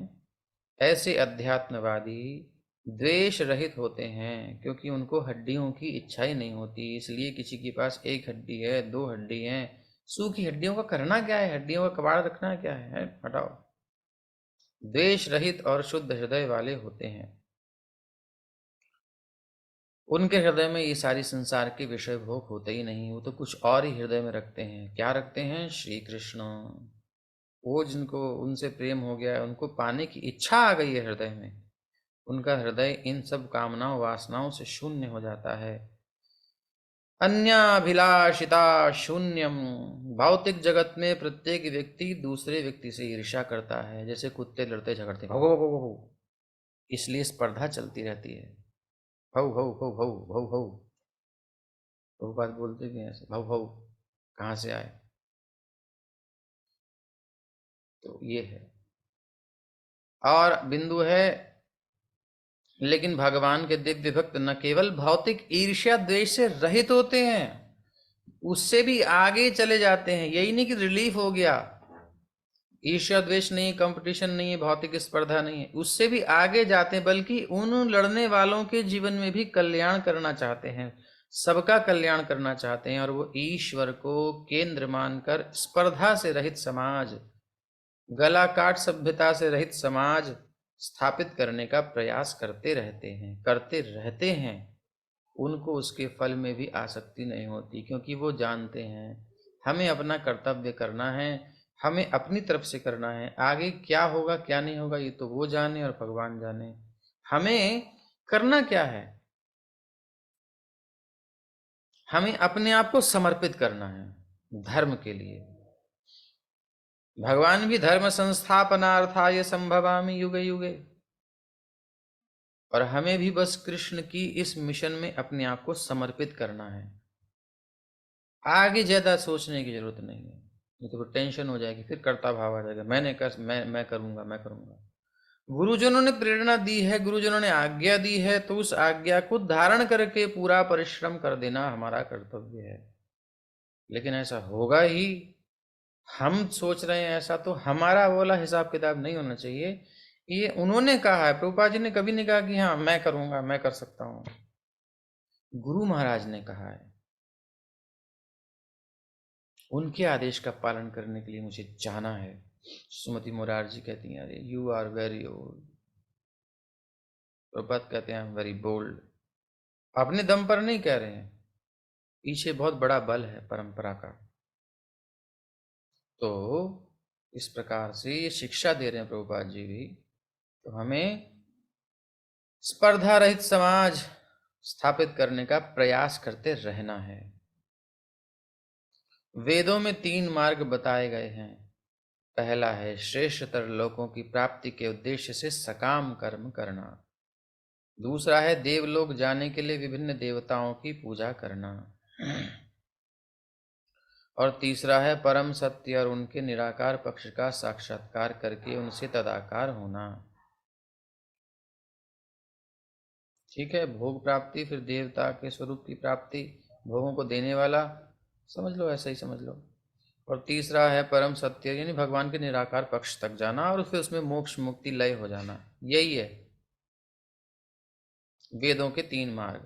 ऐसे अध्यात्मवादी द्वेष रहित होते हैं, क्योंकि उनको हड्डियों की इच्छा ही नहीं होती। इसलिए किसी के पास एक हड्डी है, दो हड्डी है, सूखी हड्डियों का करना क्या है, हड्डियों का कबाड़ रखना क्या है, हटाओ। द्वेष रहित और शुद्ध हृदय वाले होते हैं, उनके हृदय में ये सारी संसार के विषय भोग होते ही नहीं। वो तो कुछ और ही हृदय में रखते हैं। क्या रखते हैं, श्री कृष्ण। वो जिनको उनसे प्रेम हो गया है, उनको पाने की इच्छा आ गई है हृदय में, उनका हृदय इन सब कामनाओं वासनाओं से शून्य हो जाता है। अन्याभिलाषिता शून्यम। भौतिक जगत में प्रत्येक व्यक्ति दूसरे व्यक्ति से ईर्ष्या करता है, जैसे कुत्ते लड़ते झगड़ते भौ भौ भौ, इसलिए स्पर्धा चलती रहती है। भौ भौ भौ भौ भौ भौ, वो बात बोलते भी हैं ऐसे, भौ भौ कहाँ से आए। तो ये है और बिंदु है। लेकिन भगवान के दिव्य भक्त न केवल भौतिक ईर्ष्या द्वेष से रहित होते हैं, उससे भी आगे चले जाते हैं। यही नहीं कि रिलीफ हो गया, ईर्ष्या द्वेष नहीं, कंपटीशन नहीं है, भौतिक स्पर्धा नहीं है, उससे भी आगे जाते हैं, बल्कि उन लड़ने वालों के जीवन में भी कल्याण करना चाहते हैं, सबका कल्याण करना चाहते हैं। और वो ईश्वर को केंद्र मानकर स्पर्धा से रहित समाज, गला काट सभ्यता से रहित समाज स्थापित करने का प्रयास करते रहते हैं। उनको उसके फल में भी आसक्ति नहीं होती, क्योंकि वो जानते हैं हमें अपना कर्तव्य करना है, हमें अपनी तरफ से करना है। आगे क्या होगा क्या नहीं होगा ये तो वो जाने और भगवान जाने। हमें करना क्या है, हमें अपने आप को समर्पित करना है धर्म के लिए। भगवान भी धर्म संस्थापनार्थाय संभवामि युगे युगे, और हमें भी बस कृष्ण की इस मिशन में अपने आप को समर्पित करना है। आगे ज्यादा सोचने की जरूरत नहीं है, नहीं तो टेंशन हो जाएगी, फिर कर्ता भाव आ जाएगा, मैं करूंगा मैं करूंगा। गुरुजनों ने प्रेरणा दी है, गुरुजनों ने आज्ञा दी है, तो उस आज्ञा को धारण करके पूरा परिश्रम कर देना हमारा कर्तव्य है। लेकिन ऐसा होगा ही, हम सोच रहे हैं ऐसा, तो हमारा बोला हिसाब किताब नहीं होना चाहिए। ये उन्होंने कहा है, प्रभुपाद जी ने कभी नहीं कहा कि हाँ मैं करूंगा मैं कर सकता हूँ। गुरु महाराज ने कहा है, उनके आदेश का पालन करने के लिए मुझे जाना है। सुमति मोरारजी कहती हैं, अरे you are very old. Prabhupada कहते हैं, वेरी बोल्ड। अपने दम पर नहीं कह रहे हैं, पीछे बहुत बड़ा बल है परंपरा का। तो इस प्रकार से ये शिक्षा दे रहे हैं प्रभुपाद जी भी। तो हमें स्पर्धा रहित समाज स्थापित करने का प्रयास करते रहना है। वेदों में 3 मार्ग बताए गए हैं। पहला है श्रेष्ठतर लोकों की प्राप्ति के उद्देश्य से सकाम कर्म करना। दूसरा है देवलोक जाने के लिए विभिन्न देवताओं की पूजा करना। और तीसरा है परम सत्य और उनके निराकार पक्ष का साक्षात्कार करके उनसे तदाकार होना। ठीक है, भोग प्राप्ति, फिर देवता के स्वरूप की प्राप्ति, भोगों को देने वाला, समझ लो ऐसा ही समझ लो। और तीसरा है परम सत्य, यानी भगवान के निराकार पक्ष तक जाना और फिर उसमें मोक्ष मुक्ति लय हो जाना। यही है वेदों के 3 मार्ग,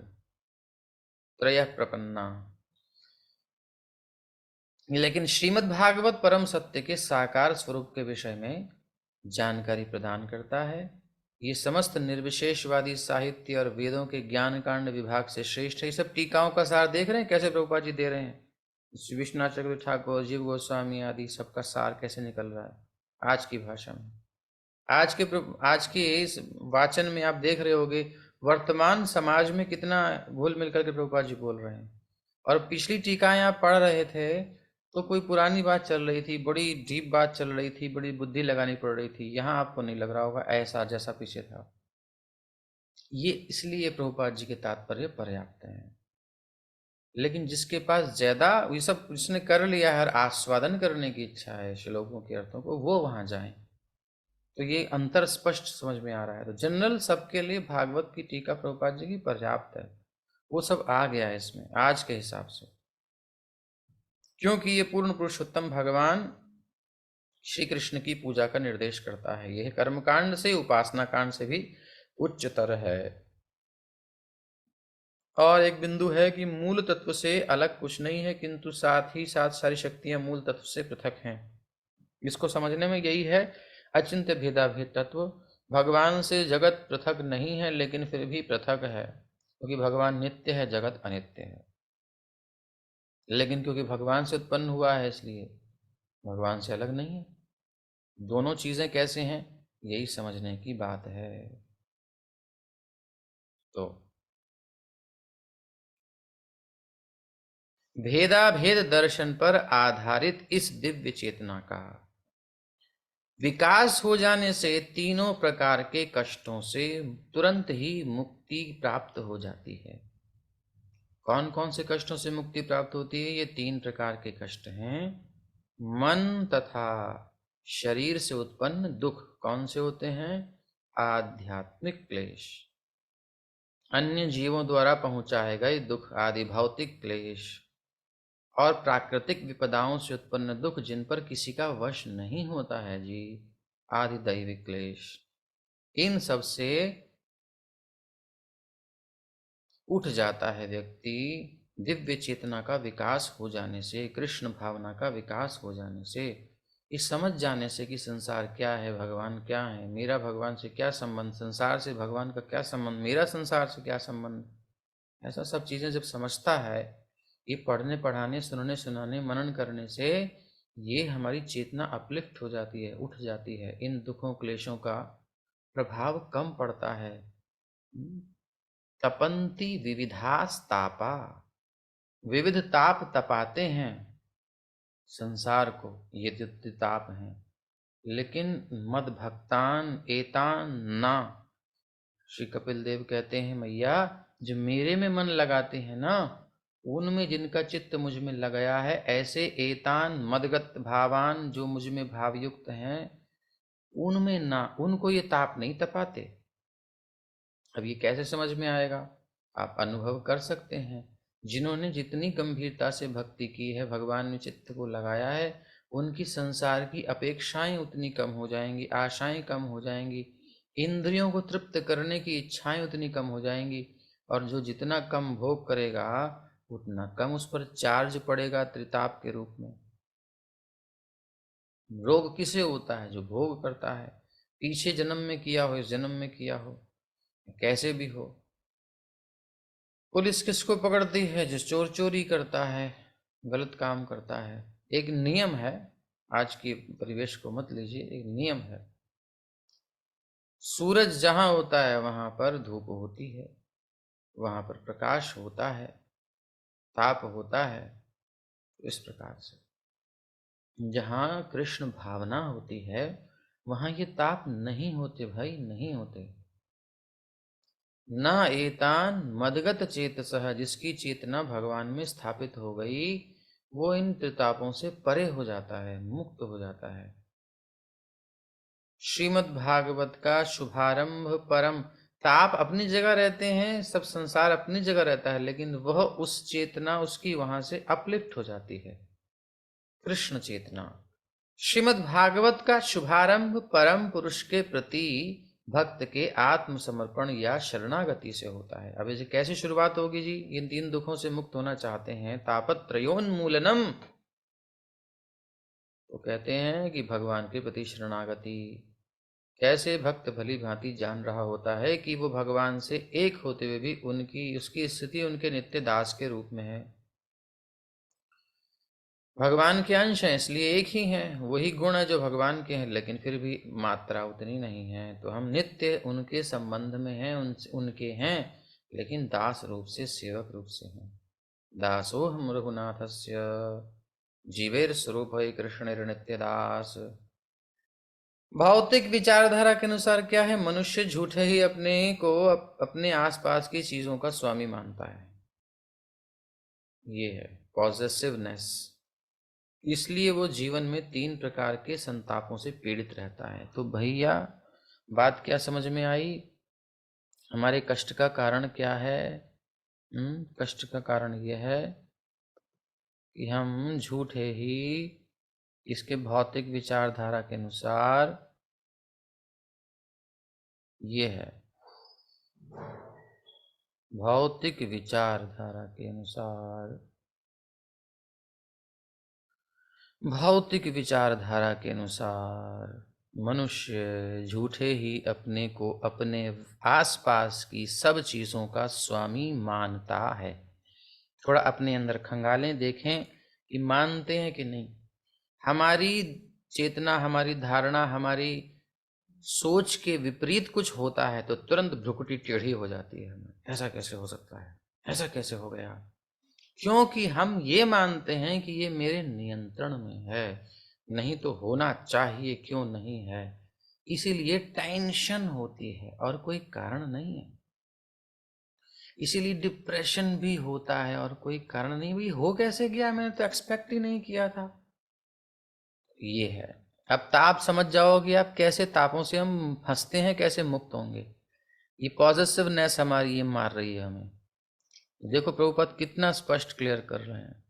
त्रयः प्रपन्ना। लेकिन श्रीमद् भागवत परम सत्य के साकार स्वरूप के विषय में जानकारी प्रदान करता है। ये समस्त निर्विशेषवादी साहित्य और वेदों के ज्ञान कांड विभाग से श्रेष्ठ है। ये सब टीकाओं का सार देख रहे हैं कैसे प्रभुपाद जी दे रहे हैं। विश्वनाथ चक्रवर्ती ठाकुर, जीव गोस्वामी आदि सबका सार कैसे निकल रहा है आज की भाषा में। आज के इस वाचन में आप देख रहे होगे वर्तमान समाज में कितना घुल मिल करके प्रभुपाद जी बोल रहे हैं। और पिछली टीकाएं आप पढ़ रहे थे तो कोई पुरानी बात चल रही थी, बड़ी डीप बात चल रही थी, बड़ी बुद्धि लगानी पड़ रही थी। यहाँ आपको नहीं लग रहा होगा ऐसा जैसा पीछे था। ये इसलिए प्रभुपाद जी के तात्पर्य पर्याप्त हैं। लेकिन जिसके पास ज्यादा ये सब उसने कर लिया है और आस्वादन करने की इच्छा है श्लोकों के अर्थों को, वो वहां जाए। तो ये अंतर स्पष्ट समझ में आ रहा है। तो जनरल सबके लिए भागवत की टीका प्रभुपाद जी की पर्याप्त है, वो सब आ गया है इसमें आज के हिसाब से, क्योंकि ये पूर्ण पुरुषोत्तम भगवान श्री कृष्ण की पूजा का निर्देश करता है। यह कर्मकांड से उपासना कांड से भी उच्चतर है। और एक बिंदु है कि मूल तत्व से अलग कुछ नहीं है, किंतु साथ ही साथ सारी शक्तियां मूल तत्व से पृथक हैं। इसको समझने में यही है अचिंत्य भेदाभेद तत्व। भगवान से जगत पृथक नहीं है, लेकिन फिर भी पृथक है, क्योंकि भगवान नित्य है, जगत अनित्य है। लेकिन क्योंकि भगवान से उत्पन्न हुआ है, इसलिए भगवान से अलग नहीं है। दोनों चीजें कैसे हैं, यही समझने की बात है। तो भेदाभेद दर्शन पर आधारित इस दिव्य चेतना का विकास हो जाने से तीनों प्रकार के कष्टों से तुरंत ही मुक्ति प्राप्त हो जाती है। कौन कौन से कष्टों से मुक्ति प्राप्त होती है? ये 3 प्रकार के कष्ट हैं। मन तथा शरीर से उत्पन्न दुख कौन से होते हैं? आध्यात्मिक क्लेश। अन्य जीवों द्वारा पहुंचाए गए दुख आदि भौतिक क्लेश, और प्राकृतिक विपदाओं से उत्पन्न दुख जिन पर किसी का वश नहीं होता है जी, आदि दैविक क्लेश। इन सब से उठ जाता है व्यक्ति दिव्य चेतना का विकास हो जाने से, कृष्ण भावना का विकास हो जाने से, इस समझ जाने से कि संसार क्या है, भगवान क्या है, मेरा भगवान से क्या संबंध, संसार से भगवान का क्या संबंध, मेरा संसार से क्या संबंध। ऐसा सब चीजें जब समझता है, ये पढ़ने पढ़ाने सुनने सुनाने मनन करने से ये हमारी चेतना अपलिफ्ट हो जाती है, उठ जाती है। इन दुखों क्लेशों का प्रभाव कम पड़ता है। तपंती विविधास तापा, विविध ताप तपाते हैं संसार को, ये जो ताप हैं। लेकिन मद भक्तान एतान ना, श्री कपिल देव कहते हैं मैया जो मेरे में मन लगाते हैं ना, उनमें जिनका चित्त मुझ में लगाया है, ऐसे एतान मदगत भावान जो मुझ में भावयुक्त हैं, उनमें ना, उनको ये ताप नहीं तपाते। अब ये कैसे समझ में आएगा? आप अनुभव कर सकते हैं। जिन्होंने जितनी गंभीरता से भक्ति की है, भगवान में चित्त को लगाया है, उनकी संसार की अपेक्षाएं उतनी कम हो जाएंगी, आशाएं कम हो जाएंगी, इंद्रियों को तृप्त करने की इच्छाएं उतनी कम हो जाएंगी। और जो जितना कम भोग करेगा, उतना कम उस पर चार्ज पड़ेगा त्रिताप के रूप में। रोग किसे होता है? जो भोग करता है, पीछे जन्म में किया हो, इस जन्म में किया हो, कैसे भी हो। पुलिस किसको पकड़ती है? जो चोर चोरी करता है, गलत काम करता है। एक नियम है, आज की परिवेश को मत लीजिए, एक नियम है। सूरज जहां होता है वहां पर धूप होती है, वहां पर प्रकाश होता है, ताप होता है। इस प्रकार से जहां कृष्ण भावना होती है, वहां ये ताप नहीं होते भाई, नहीं होते। न एतान मदगत चेतसः, जिसकी चेतना भगवान में स्थापित हो गई, वो इन त्रितापों से परे हो जाता है, मुक्त हो जाता है। श्रीमद् भागवत का शुभारंभ परम, ताप अपनी जगह रहते हैं, सब संसार अपनी जगह रहता है, लेकिन वह उस चेतना उसकी वहां से अपलिफ्ट हो जाती है, कृष्ण चेतना। श्रीमद् भागवत का शुभारंभ परम पुरुष के प्रति भक्त के आत्मसमर्पण या शरणागति से होता है। अब इसे कैसे शुरुआत होगी जी? इन 3 दुखों से मुक्त होना चाहते हैं, तापत्रयोन्मूलनम, तो कहते हैं कि भगवान के प्रति शरणागति। कैसे? भक्त भली भांति जान रहा होता है कि वो भगवान से एक होते हुए भी उसकी स्थिति उनके नित्य दास के रूप में है। भगवान के अंश हैं, इसलिए एक ही हैं, वही गुण है जो भगवान के हैं, लेकिन फिर भी मात्रा उतनी नहीं है। तो हम नित्य उनके संबंध में हैं, उनके हैं, लेकिन दास रूप से, सेवक रूप से हैं। दासो हम रघुनाथस्य जीवेर स्वरूप है कृष्ण नित्य दास। भौतिक विचारधारा के अनुसार क्या है? मनुष्य झूठे ही अपने को अपने आसपास की चीजों का स्वामी मानता है। ये है पॉजेसिवनेस। इसलिए वो जीवन में 3 प्रकार के संतापों से पीड़ित रहता है। तो भैया बात क्या समझ में आई? हमारे कष्ट का कारण क्या है? कष्ट का कारण यह है कि हम झूठे ही इसके भौतिक विचारधारा के अनुसार ये है, भौतिक विचारधारा के अनुसार, भौतिक विचारधारा के अनुसार मनुष्य झूठे ही अपने को अपने आसपास की सब चीजों का स्वामी मानता है। थोड़ा अपने अंदर खंगालें, देखें कि मानते हैं कि नहीं। हमारी चेतना, हमारी धारणा, हमारी सोच के विपरीत कुछ होता है तो तुरंत भ्रुकुटी टेढ़ी हो जाती है। हमें ऐसा कैसे हो सकता है, ऐसा कैसे हो गया? क्योंकि हम ये मानते हैं कि ये मेरे नियंत्रण में है, नहीं तो होना चाहिए, क्यों नहीं है। इसीलिए टेंशन होती है और कोई कारण नहीं है। इसीलिए डिप्रेशन भी होता है और कोई कारण नहीं। भी हो कैसे गया, मैंने तो एक्सपेक्ट ही नहीं किया था। ये है। अब ताप समझ जाओगे आप, कैसे तापों से हम फंसते हैं, कैसे मुक्त होंगे। ये पॉजिटिवनेस हमारी ये मार रही है हमें। देखो प्रभुपाद कितना स्पष्ट क्लियर कर रहे हैं।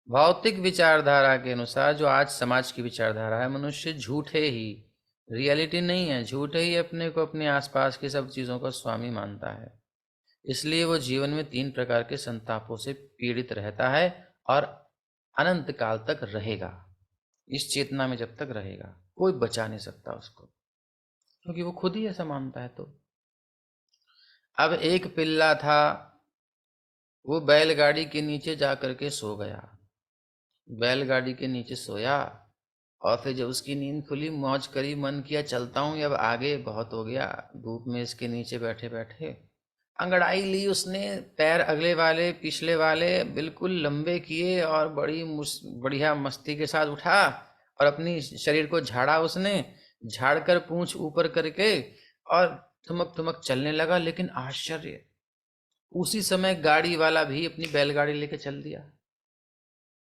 भौतिक विचारधारा के अनुसार, जो आज समाज की विचारधारा है, मनुष्य झूठे ही, रियलिटी नहीं है, झूठे ही अपने को अपने आसपास की सब चीजों का स्वामी मानता है। इसलिए वो जीवन में 3 प्रकार के संतापों से पीड़ित रहता है और अनंत काल तक रहेगा। इस चेतना में जब तक रहेगा कोई बचा नहीं सकता उसको, क्योंकि वो खुद ही ऐसा मानता है। तो अब एक पिल्ला था, वो बैलगाड़ी के नीचे जा करके सो गया। बैलगाड़ी के नीचे सोया और फिर जब उसकी नींद खुली, मौज करी, मन किया चलता हूँ अब आगे, बहुत हो गया धूप में इसके नीचे बैठे बैठे। अंगड़ाई ली उसने, पैर अगले वाले पिछले वाले बिल्कुल लंबे किए और बढ़िया मस्ती के साथ उठा और अपनी शरीर को झाड़ा उसने, झाड़ कर पूंछ ऊपर करके और ठुमक ठुमक चलने लगा। लेकिन आश्चर्य, उसी समय गाड़ी वाला भी अपनी बैलगाड़ी लेके चल दिया।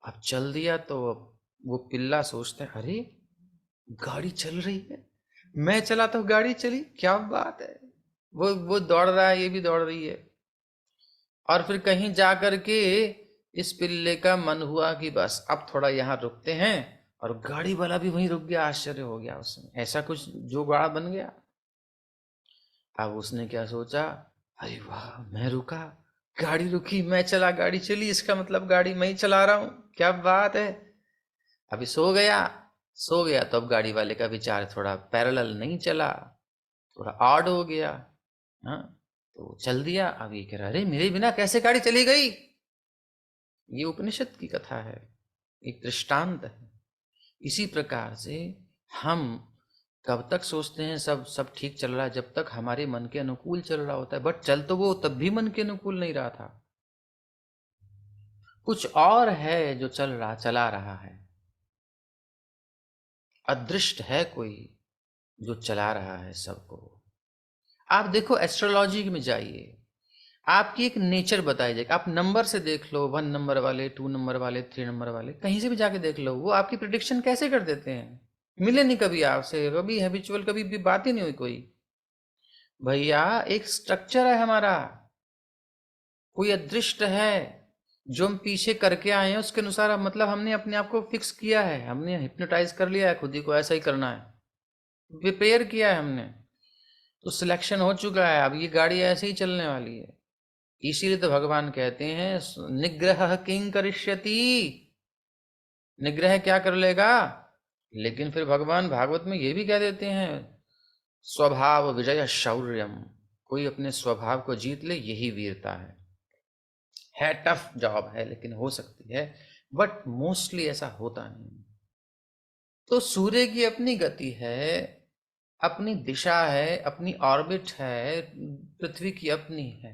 अब चल दिया तो अब वो पिल्ला सोचते हैं, अरे गाड़ी चल रही है, मैं चला तो गाड़ी चली, क्या बात है। वो दौड़ रहा है, ये भी दौड़ रही है। और फिर कहीं जा कर के इस पिल्ले का मन हुआ कि बस अब थोड़ा यहाँ रुकते हैं, और गाड़ी वाला भी वहीं रुक गया। आश्चर्य हो गया उसमें, ऐसा कुछ जुगाड़ बन गया। अब उसने क्या सोचा, अरे वाह, मैं रुका, गाड़ी रुकी, मैं चला, गाड़ी चली, इसका मतलब गाड़ी मैं ही चला रहा हूं, क्या बात है। अभी सो गया, सो गया तो अब गाड़ी वाले का विचार थोड़ा पैरेलल नहीं चला, थोड़ा ऑड हो गया। हाँ, तो चल दिया। अब ये कह रहा, अरे मेरे बिना कैसे गाड़ी चली गई। ये उपनिषद की कथा है, एक दृष्टांत है। इसी प्रकार से हम कब तक सोचते हैं सब सब ठीक चल रहा है, जब तक हमारे मन के अनुकूल चल रहा होता है। बट चल तो वो तब भी मन के अनुकूल नहीं रहा था, कुछ और है जो चला रहा है। अदृष्ट है कोई जो चला रहा है सबको। आप देखो, एस्ट्रोलॉजी में जाइए, आपकी एक नेचर बताई जाएगी। आप नंबर से देख लो, 1 नंबर वाले, 2 नंबर वाले, 3 नंबर वाले, कहीं से भी जाके देख लो, वो आपकी प्रिडिक्शन कैसे कर देते हैं। मिले नहीं कभी आपसे, कभी हैबिचुअल कभी भी बात ही नहीं हुई कोई। भैया एक स्ट्रक्चर है हमारा, कोई अदृष्ट है जो हम पीछे करके आए हैं, उसके अनुसार मतलब हमने अपने आप को फिक्स किया है, हमने हिप्नोटाइज कर लिया है खुद ही को, ऐसा ही करना है, प्रिपेयर किया है हमने। तो सिलेक्शन हो चुका है, अब ये गाड़ी ऐसे ही चलने वाली है। इसीलिए तो भगवान कहते हैं निग्रह किंग करिष्यति, निग्रह क्या कर लेगा। लेकिन फिर भगवान भागवत में ये भी कह देते हैं, स्वभाव विजय शौर्यम, कोई अपने स्वभाव को जीत ले यही वीरता है टफ जॉब है, लेकिन हो सकती है, बट मोस्टली ऐसा होता नहीं। तो सूर्य की अपनी गति है, अपनी दिशा है, अपनी ऑर्बिट है, पृथ्वी की अपनी है।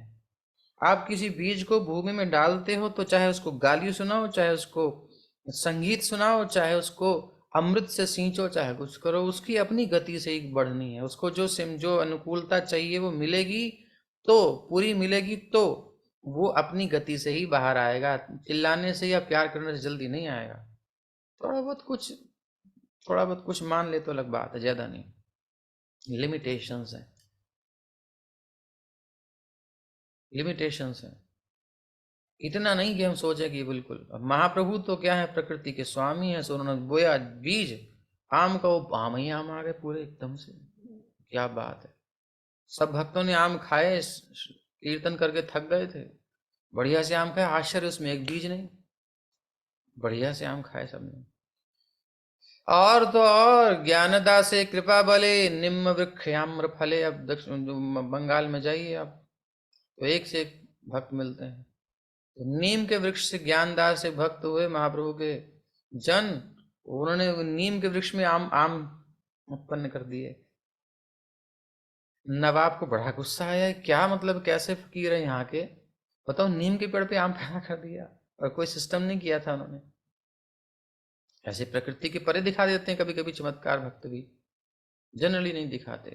आप किसी बीज को भूमि में डालते हो तो चाहे उसको गाली सुनाओ, चाहे उसको संगीत सुनाओ, चाहे उसको अमृत से सींचो, चाहे कुछ करो, उसकी अपनी गति से ही बढ़नी है। उसको जो अनुकूलता चाहिए वो मिलेगी, तो पूरी मिलेगी, तो वो अपनी गति से ही बाहर आएगा, चिल्लाने से या प्यार करने से जल्दी नहीं आएगा। थोड़ा बहुत कुछ मान ले तो अलग बात है, ज्यादा नहीं। लिमिटेशंस है, लिमिटेशंस है। इतना नहीं कि हम सोचे कि बिल्कुल। अब महाप्रभु तो क्या है, प्रकृति के स्वामी है, सो उन्होंने बोया बीज आम का, वो आम ही आम आ गए पूरे एकदम से। क्या बात है। सब भक्तों ने आम खाए, कीर्तन करके थक गए थे, बढ़िया से आम खाए, आश्चर्य उसमें एक बीज नहीं, बढ़िया से आम खाए सबने। और तो और ज्ञानदा से कृपा बले निम्न वृक्षाम्र फले। अब दक्षिण बंगाल में जाइए आप, तो एक से एक भक्त मिलते हैं। तो नीम के वृक्ष से ज्ञानदास से भक्त हुए महाप्रभु के जन, उन्होंने नीम के वृक्ष में आम आम उत्पन्न कर दिए। नवाब को बड़ा गुस्सा आया, क्या मतलब, कैसे फकीर है यहाँ के, बताओ नीम के पेड़ पे आम पैदा कर दिया, और कोई सिस्टम नहीं किया था उन्होंने। ऐसे प्रकृति के परे दिखा देते हैं कभी कभी चमत्कार भक्त भी, जनरली नहीं दिखाते,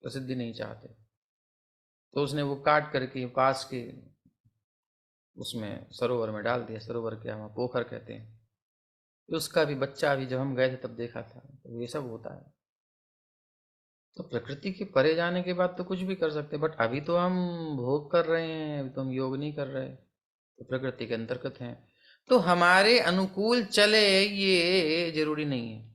प्रसिद्धि नहीं चाहते। तो उसने वो काट करके पास के उसमें सरोवर में डाल दिया, सरोवर क्या वहाँ पोखर कहते हैं। तो उसका भी बच्चा भी जब हम गए थे तब देखा था। तो ये सब होता है। तो प्रकृति के परे जाने के बाद तो कुछ भी कर सकते, बट अभी तो हम भोग कर रहे हैं, अभी तो हम योग नहीं कर रहे, तो प्रकृति के अंतर्गत हैं। तो हमारे अनुकूल चले ये जरूरी नहीं है।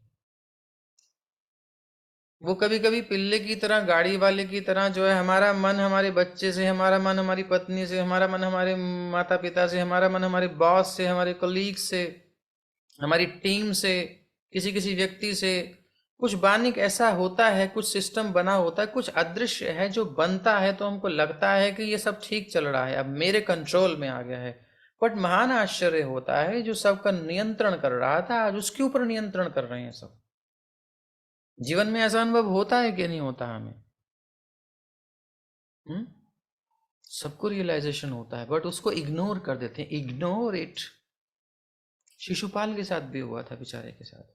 वो कभी कभी पिल्ले की तरह, गाड़ी वाले की तरह जो है, हमारा मन हमारे बच्चे से, हमारा मन हमारी पत्नी से, हमारा मन हमारे माता पिता से, हमारा मन हमारे बॉस से, हमारे कलीग से, हमारी टीम से, किसी किसी व्यक्ति से, कुछ बानिक ऐसा होता है, कुछ सिस्टम बना होता है, कुछ अदृश्य है जो बनता है, तो हमको लगता है कि ये सब ठीक चल रहा है, अब मेरे कंट्रोल में आ गया है। बट महान आश्चर्य होता है, जो सबका नियंत्रण कर रहा था आज उसके ऊपर नियंत्रण कर रहे हैं सब। जीवन में ऐसा अनुभव होता है कि नहीं होता हमें? हम्म, सबको रियलाइजेशन होता है, बट उसको इग्नोर कर देते हैं, इग्नोर इट। शिशुपाल के साथ भी हुआ था, बेचारे के साथ।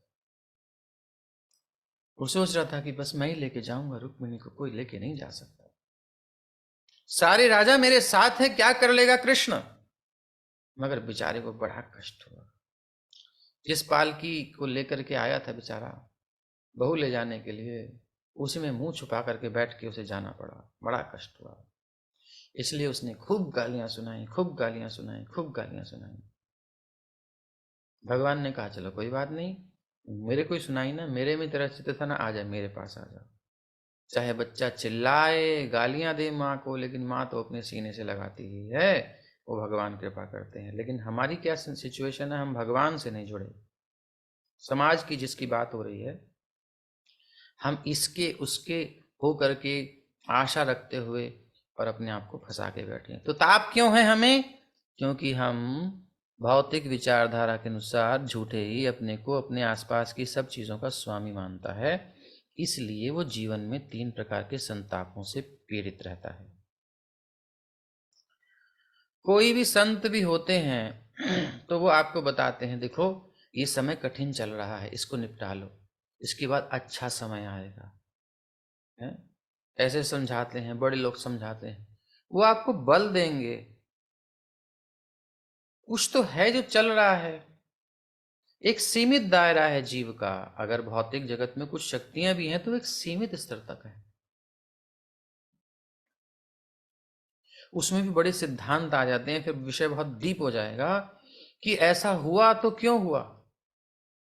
वो सोच रहा था कि बस मैं ही लेके जाऊंगा, रुक्मिणी को कोई लेके नहीं जा सकता, सारे राजा मेरे साथ है, क्या कर लेगा कृष्ण। मगर बेचारे को बड़ा कष्ट हुआ। जिस पालकी को लेकर के आया था बेचारा बहू ले जाने के लिए, उसी में मुंह छुपा करके बैठ के उसे जाना पड़ा, बड़ा कष्ट हुआ। इसलिए उसने खूब गालियां सुनाई, खूब गालियां सुनाई, खूब गालियां सुनाई। भगवान ने कहा चलो कोई बात नहीं, मेरे को सुनाई ना, मेरे में तेरा चित्त था ना, आ जा मेरे पास आ जा। चाहे बच्चा चिल्लाए गालियां दे माँ को, लेकिन माँ तो अपने सीने से लगाती ही है, वो भगवान कृपा करते हैं। लेकिन हमारी क्या सिचुएशन है, हम भगवान से नहीं जुड़े। समाज की जिसकी बात हो रही है, हम इसके उसके हो करके आशा रखते हुए और अपने आप को फंसा के बैठे हैं। तो ताप क्यों है हमें? क्योंकि हम भौतिक विचारधारा के अनुसार झूठे ही अपने को, अपने आसपास की सब चीजों का स्वामी मानता है। इसलिए वो जीवन में 3 प्रकार के संतापों से पीड़ित रहता है। कोई भी संत भी होते हैं तो वो आपको बताते हैं, देखो ये समय कठिन चल रहा है, इसको निपटा लो, इसके बाद अच्छा समय आएगा, है? ऐसे समझाते हैं, बड़े लोग समझाते हैं, वो आपको बल देंगे। कुछ तो है जो चल रहा है, एक सीमित दायरा है जीव का। अगर भौतिक जगत में कुछ शक्तियां भी हैं तो एक सीमित स्तर तक है, उसमें भी बड़े सिद्धांत आ जाते हैं, फिर विषय बहुत डीप हो जाएगा कि ऐसा हुआ तो क्यों हुआ,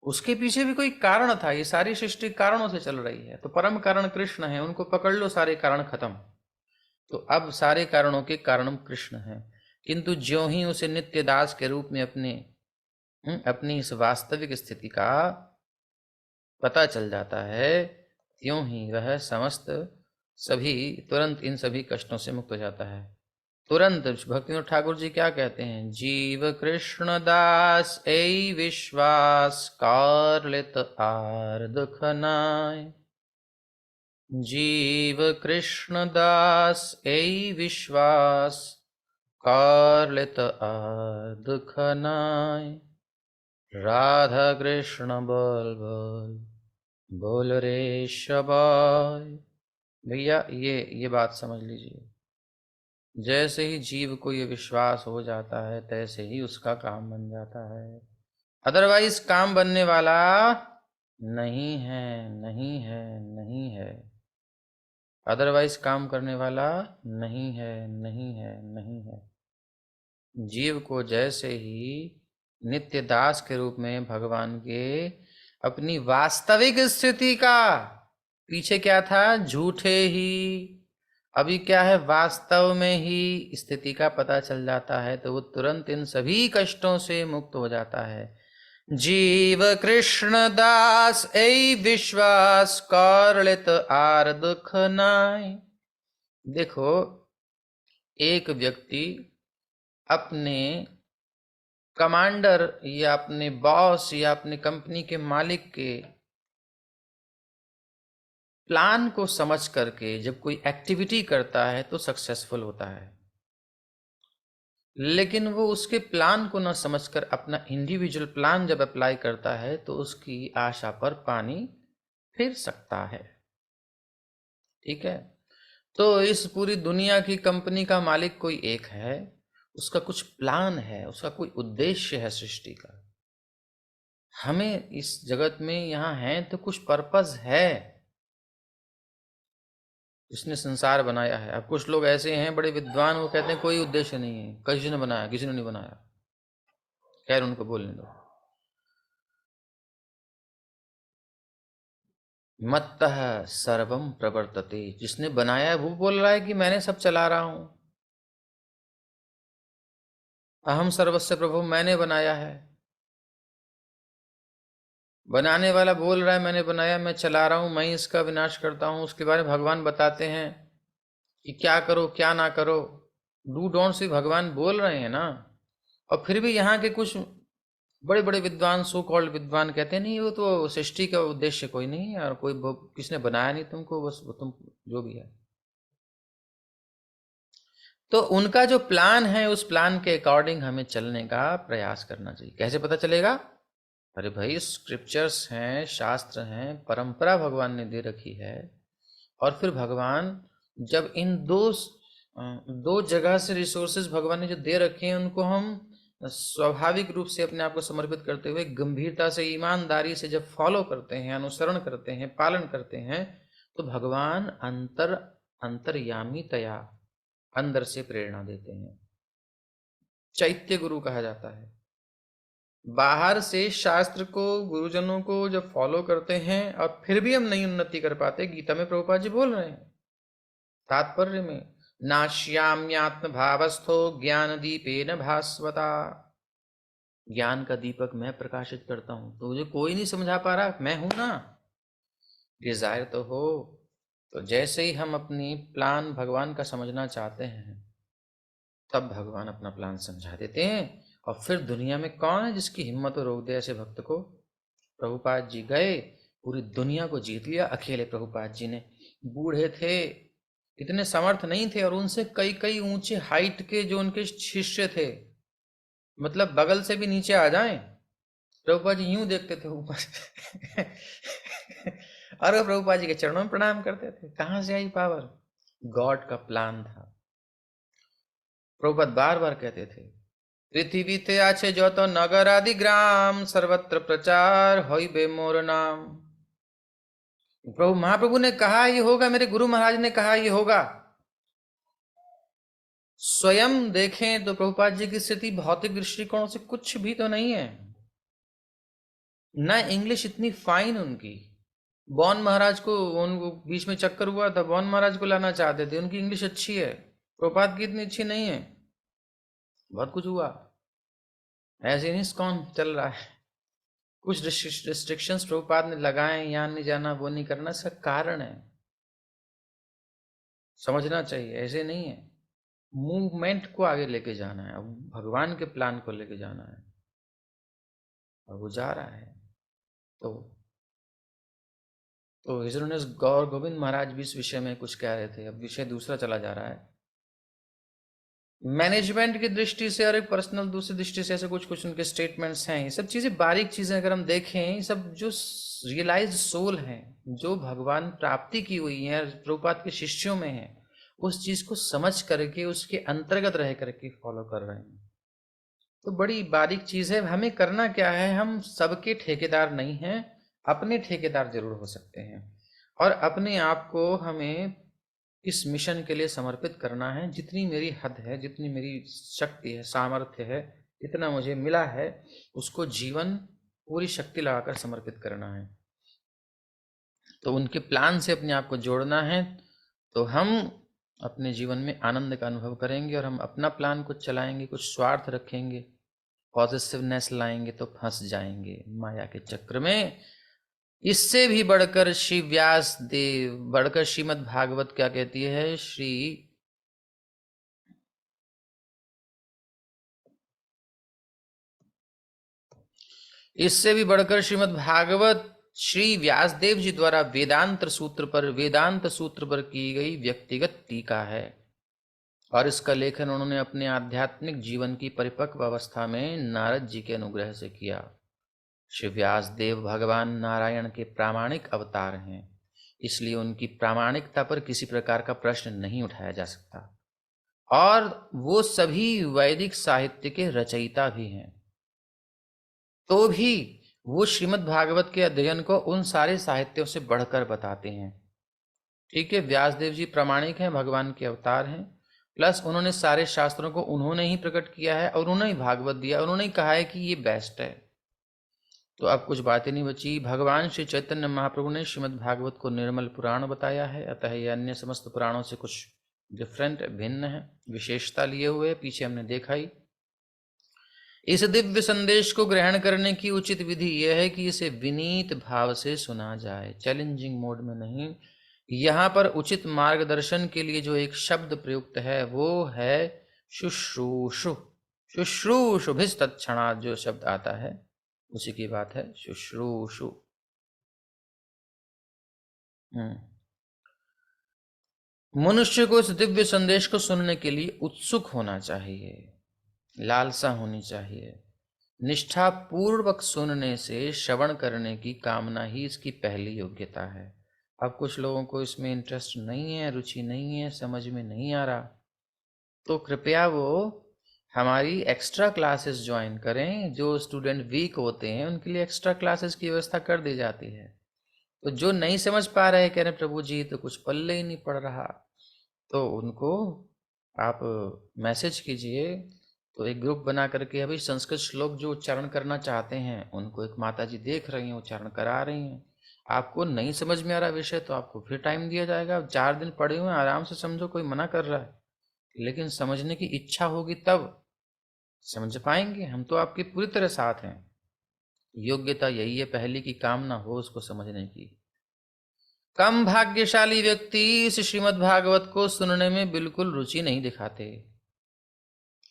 उसके पीछे भी कोई कारण था। ये सारी सृष्टि कारणों से चल रही है, तो परम कारण कृष्ण है, उनको पकड़ लो, सारे कारण खत्म। तो अब सारे कारणों के कारणम कृष्ण है। किंतु ज्यों ही उसे नित्य दास के रूप में अपनी इस वास्तविक स्थिति का पता चल जाता है, त्यों ही वह समस्त सभी तुरंत इन सभी कष्टों से मुक्त हो जाता है। तुरंत भक्तिविनोद ठाकुर जी क्या कहते हैं, जीव कृष्ण दास ए विश्वास कारलित आर दुख नाय। जीव कृष्ण दास ए विश्वास कारलित आर दुख नाय। राधा कृष्ण बोल बोल बोल रे शबाय। भैया ये बात समझ लीजिए, जैसे ही जीव को ये विश्वास हो जाता है, तैसे ही उसका काम बन जाता है। अदरवाइज काम बनने वाला नहीं है, नहीं है, नहीं है। अदरवाइज काम करने वाला नहीं है, नहीं है, नहीं है। जीव को जैसे ही नित्य दास के रूप में भगवान के अपनी वास्तविक स्थिति का, पीछे क्या था, झूठे ही, अभी क्या है, वास्तव में ही स्थिति का पता चल जाता है, तो वो तुरंत इन सभी कष्टों से मुक्त हो जाता है। जीव कृष्ण दास ऐ विश्वास करलित आर दुख नाय। देखो, एक व्यक्ति अपने कमांडर या अपने बॉस या अपने कंपनी के मालिक के प्लान को समझ करके जब कोई एक्टिविटी करता है तो सक्सेसफुल होता है, लेकिन वो उसके प्लान को न समझकर अपना इंडिविजुअल प्लान जब अप्लाई करता है तो उसकी आशा पर पानी फिर सकता है। ठीक है, तो इस पूरी दुनिया की कंपनी का मालिक कोई एक है, उसका कुछ प्लान है, उसका कोई उद्देश्य है सृष्टि का। हमें इस जगत में यहाँ हैं तो कुछ पर्पस है, इसने संसार बनाया है। अब कुछ लोग ऐसे हैं बड़े विद्वान, वो कहते हैं कोई उद्देश्य नहीं है, किसी ने बनाया, किसी ने नहीं बनाया। खैर, उनको बोलने दो। मत्तः सर्वम प्रवर्तते, जिसने बनाया है वो बोल रहा है कि मैंने सब चला रहा हूं। अहम सर्वस्य प्रभु, मैंने बनाया है। बनाने वाला बोल रहा है मैंने बनाया, मैं चला रहा हूं, मैं ही इसका विनाश करता हूं। उसके बारे में भगवान बताते हैं कि क्या करो क्या ना करो, डू डोंट सी भगवान बोल रहे हैं ना। और फिर भी यहाँ के कुछ बड़े बड़े विद्वान, सो कॉल्ड विद्वान, कहते हैं नहीं वो तो सृष्टि का उद्देश्य कोई नहीं है और कोई किसने बनाया नहीं तुमको, बस वो तुम जो भी है। तो उनका जो प्लान है उस प्लान के अकॉर्डिंग हमें चलने का प्रयास करना चाहिए। कैसे पता चलेगा? अरे भाई, स्क्रिप्चर्स हैं, शास्त्र हैं, परंपरा भगवान ने दे रखी है। और फिर भगवान जब इन दो जगह से रिसोर्सेज भगवान ने जो दे रखे हैं उनको हम स्वाभाविक रूप से अपने आप को समर्पित करते हुए गंभीरता से, ईमानदारी से जब फॉलो करते हैं, अनुसरण करते हैं, पालन करते हैं, तो भगवान अंतर्यामी तया अंदर से प्रेरणा देते हैं। चैत्य गुरु कहा जाता है। बाहर से शास्त्र को, गुरुजनों को जब फॉलो करते हैं और फिर भी हम नहीं उन्नति कर पाते, गीता में प्रभुपाद जी बोल रहे हैं तात्पर्य में, नाश्याम्यात्म भावस्थो ज्ञान दीपेन भास्वता। ज्ञान का दीपक मैं प्रकाशित करता हूं, तो मुझे कोई नहीं समझा पा रहा, मैं हूं ना। डिजायर तो हो, तो जैसे ही हम अपनी प्लान भगवान का समझना चाहते हैं तब भगवान अपना प्लान समझा देते हैं। और फिर दुनिया में कौन है जिसकी हिम्मत रोक दे ऐसे भक्त को? प्रभुपाद जी गए, पूरी दुनिया को जीत लिया अकेले। प्रभुपाद जी ने, बूढ़े थे, इतने समर्थ नहीं थे, और उनसे कई कई ऊंचे हाइट के जो उनके शिष्य थे, मतलब बगल से भी नीचे आ जाएं, प्रभुपाद जी यूं देखते थे ऊपर और वो प्रभुपाद जी के चरणों में प्रणाम करते थे। कहां से आई पावर? गॉड का प्लान था। प्रभुपाद बार बार कहते थे, पृथ्वी ते आछे जो तो नगर आदि ग्राम, सर्वत्र प्रचार होइबे मोर नाम। प्रभु महाप्रभु ने कहा ये होगा, मेरे गुरु महाराज ने कहा ये होगा। स्वयं देखें तो प्रभुपाद जी की स्थिति भौतिक दृष्टिकोण से कुछ भी तो नहीं है ना। इंग्लिश इतनी फाइन उनकी, बॉन महाराज को उनको बीच में चक्कर हुआ था, बॉन महाराज को लाना चाहते थे, उनकी इंग्लिश अच्छी है, प्रभुपाद की इतनी अच्छी नहीं है। बहुत कुछ हुआ, ऐसे नहीं कौन चल रहा है। कुछ रिस्ट्रिक्शंस प्रभुपाद ने लगाए, यहाँ नहीं जाना, वो नहीं करना, इसका कारण है, समझना चाहिए। ऐसे नहीं है, मूवमेंट को आगे लेके जाना है, भगवान के प्लान को लेके जाना है, और वो जा रहा है। तो हिज ऑनर गौर गोविंद महाराज भी इस विषय में कुछ कह रहे थे। अब विषय दूसरा चला जा रहा है, मैनेजमेंट की दृष्टि से और एक पर्सनल दूसरी दृष्टि से, ऐसे कुछ कुछ उनके स्टेटमेंट्स हैं। ये सब चीजें बारीक चीजें अगर हम देखें, ये सब जो रियलाइज सोल हैं, जो भगवान प्राप्ति की हुई है, प्रभुपाद के शिष्यों में है, उस चीज को समझ करके उसके अंतर्गत रह करके फॉलो कर रहे हैं। तो बड़ी बारीक चीज है। हमें करना क्या है, हम सबके ठेकेदार नहीं हैं, अपने ठेकेदार जरूर हो सकते हैं। और अपने आप को हमें इस मिशन के लिए समर्पित करना है। जितनी मेरी हद है, जितनी मेरी शक्ति है, सामर्थ्य है, इतना मुझे मिला है, उसको जीवन पूरी शक्ति लगाकर समर्पित करना है। तो उनके प्लान से अपने आप को जोड़ना है, तो हम अपने जीवन में आनंद का अनुभव करेंगे। और हम अपना प्लान कुछ चलाएंगे, कुछ स्वार्थ रखेंगे, पॉजिटिवनेस लाएंगे, तो फंस जाएंगे माया के चक्र में। इससे भी बढ़कर श्री व्यास देव, बढ़कर श्रीमद् भागवत क्या कहती है, इससे भी बढ़कर श्रीमद् भागवत श्री व्यासदेव जी द्वारा वेदांत सूत्र पर की गई व्यक्तिगत टीका है। और इसका लेखन उन्होंने अपने आध्यात्मिक जीवन की परिपक्व अवस्था में नारद जी के अनुग्रह से किया। श्री व्यासदेव भगवान नारायण के प्रामाणिक अवतार हैं, इसलिए उनकी प्रामाणिकता पर किसी प्रकार का प्रश्न नहीं उठाया जा सकता। और वो सभी वैदिक साहित्य के रचयिता भी हैं, तो भी वो श्रीमद् भागवत के अध्ययन को उन सारे साहित्यों से बढ़कर बताते हैं। ठीक है, व्यासदेव जी प्रामाणिक हैं, भगवान के अवतार हैं, प्लस उन्होंने सारे शास्त्रों को उन्होंने ही प्रकट किया है और उन्होंने ही भागवत दिया, उन्होंने ही कहा है कि ये बेस्ट है। तो अब कुछ बातें नहीं बची। भगवान श्री चैतन्य महाप्रभु ने श्रीमद् भागवत को निर्मल पुराण बताया है, अतः ये अन्य समस्त पुराणों से कुछ डिफरेंट, भिन्न है, विशेषता लिए हुए पीछे हमने देखा ही। इस दिव्य संदेश को ग्रहण करने की उचित विधि यह है कि इसे विनीत भाव से सुना जाए, चैलेंजिंग मोड में नहीं। यहाँ पर उचित मार्गदर्शन के लिए जो एक शब्द प्रयुक्त है वो है शुश्रूषु। शुश्रूषुभिस्तत्क्षणात् जो शब्द आता है उसी की बात है, शुश्रूषु। मनुष्य को इस दिव्य संदेश को सुनने के लिए उत्सुक होना चाहिए, लालसा होनी चाहिए। निष्ठा पूर्वक सुनने से श्रवण करने की कामना ही इसकी पहली योग्यता है। अब कुछ लोगों को इसमें इंटरेस्ट नहीं है, रुचि नहीं है, समझ में नहीं आ रहा, तो कृपया वो हमारी एक्स्ट्रा क्लासेस ज्वाइन करें। जो स्टूडेंट वीक होते हैं उनके लिए एक्स्ट्रा क्लासेस की व्यवस्था कर दी जाती है। तो जो नहीं समझ पा रहे, कह रहे प्रभु जी तो कुछ पल्ले ही नहीं पड़ रहा, तो उनको आप मैसेज कीजिए। तो एक ग्रुप बना करके अभी संस्कृत श्लोक जो उच्चारण करना चाहते हैं उनको एक माता जी देख रही हैं, उच्चारण करा रही हैं। आपको नहीं समझ में आ रहा विषय तो आपको फिर टाइम दिया जाएगा। 4 दिन पढ़े हुए आराम से समझो, कोई मना कर रहा है, लेकिन समझने की इच्छा होगी तब समझ पाएंगे। हम तो आपके पूरी तरह साथ हैं। योग्यता यही है पहली की कामना हो उसको समझने की। कम भाग्यशाली व्यक्ति इस श्रीमद् भागवत को सुनने में बिल्कुल रुचि नहीं दिखाते,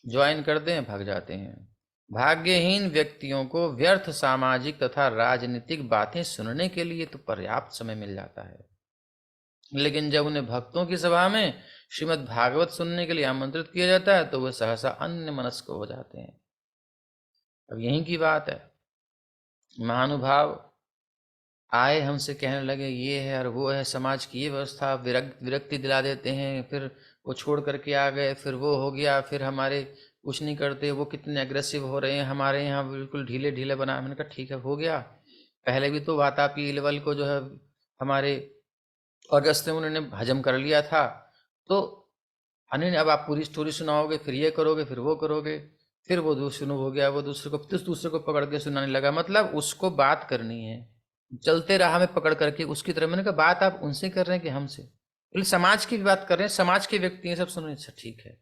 ज्वाइन करते हैं, भाग जाते हैं। भाग्यहीन व्यक्तियों को व्यर्थ सामाजिक तथा राजनीतिक बातें सुनने के लिए तो पर्याप्त समय मिल जाता है, लेकिन जब उन्हें भक्तों की सभा में श्रीमद् भागवत सुनने के लिए आमंत्रित किया जाता है तो वे सहसा अन्य मनस्क हो जाते हैं। अब यहीं की बात है, महानुभाव आए हमसे कहने लगे ये है और वो है, समाज की ये व्यवस्था, विरक्ति दिला देते हैं, फिर वो छोड़ करके आ गए, फिर वो हो गया, फिर हमारे कुछ नहीं करते, वो कितने अग्रेसिव हो रहे हैं, हमारे यहाँ बिल्कुल ढीले ढीले बना। मैंने कहा ठीक है, हो गया। पहले भी तो वातापी लेवल को जो है हमारे अगस्त में उन्होंने हजम कर लिया था, तो अनिल अब आप पूरी स्टोरी सुनाओगे, फिर ये करोगे, फिर वो करोगे, फिर वो दूसरे हो गया, वो दूसरे को पकड़ के सुनाने लगा। मतलब उसको बात करनी है, चलते राह में पकड़ करके उसकी तरह। मैंने कहा बात आप उनसे कर रहे हैं कि हमसे? बोले समाज की भी बात कर रहे हैं, समाज के व्यक्ति हैं, सब सुन रहे हैं। अच्छा ठीक है।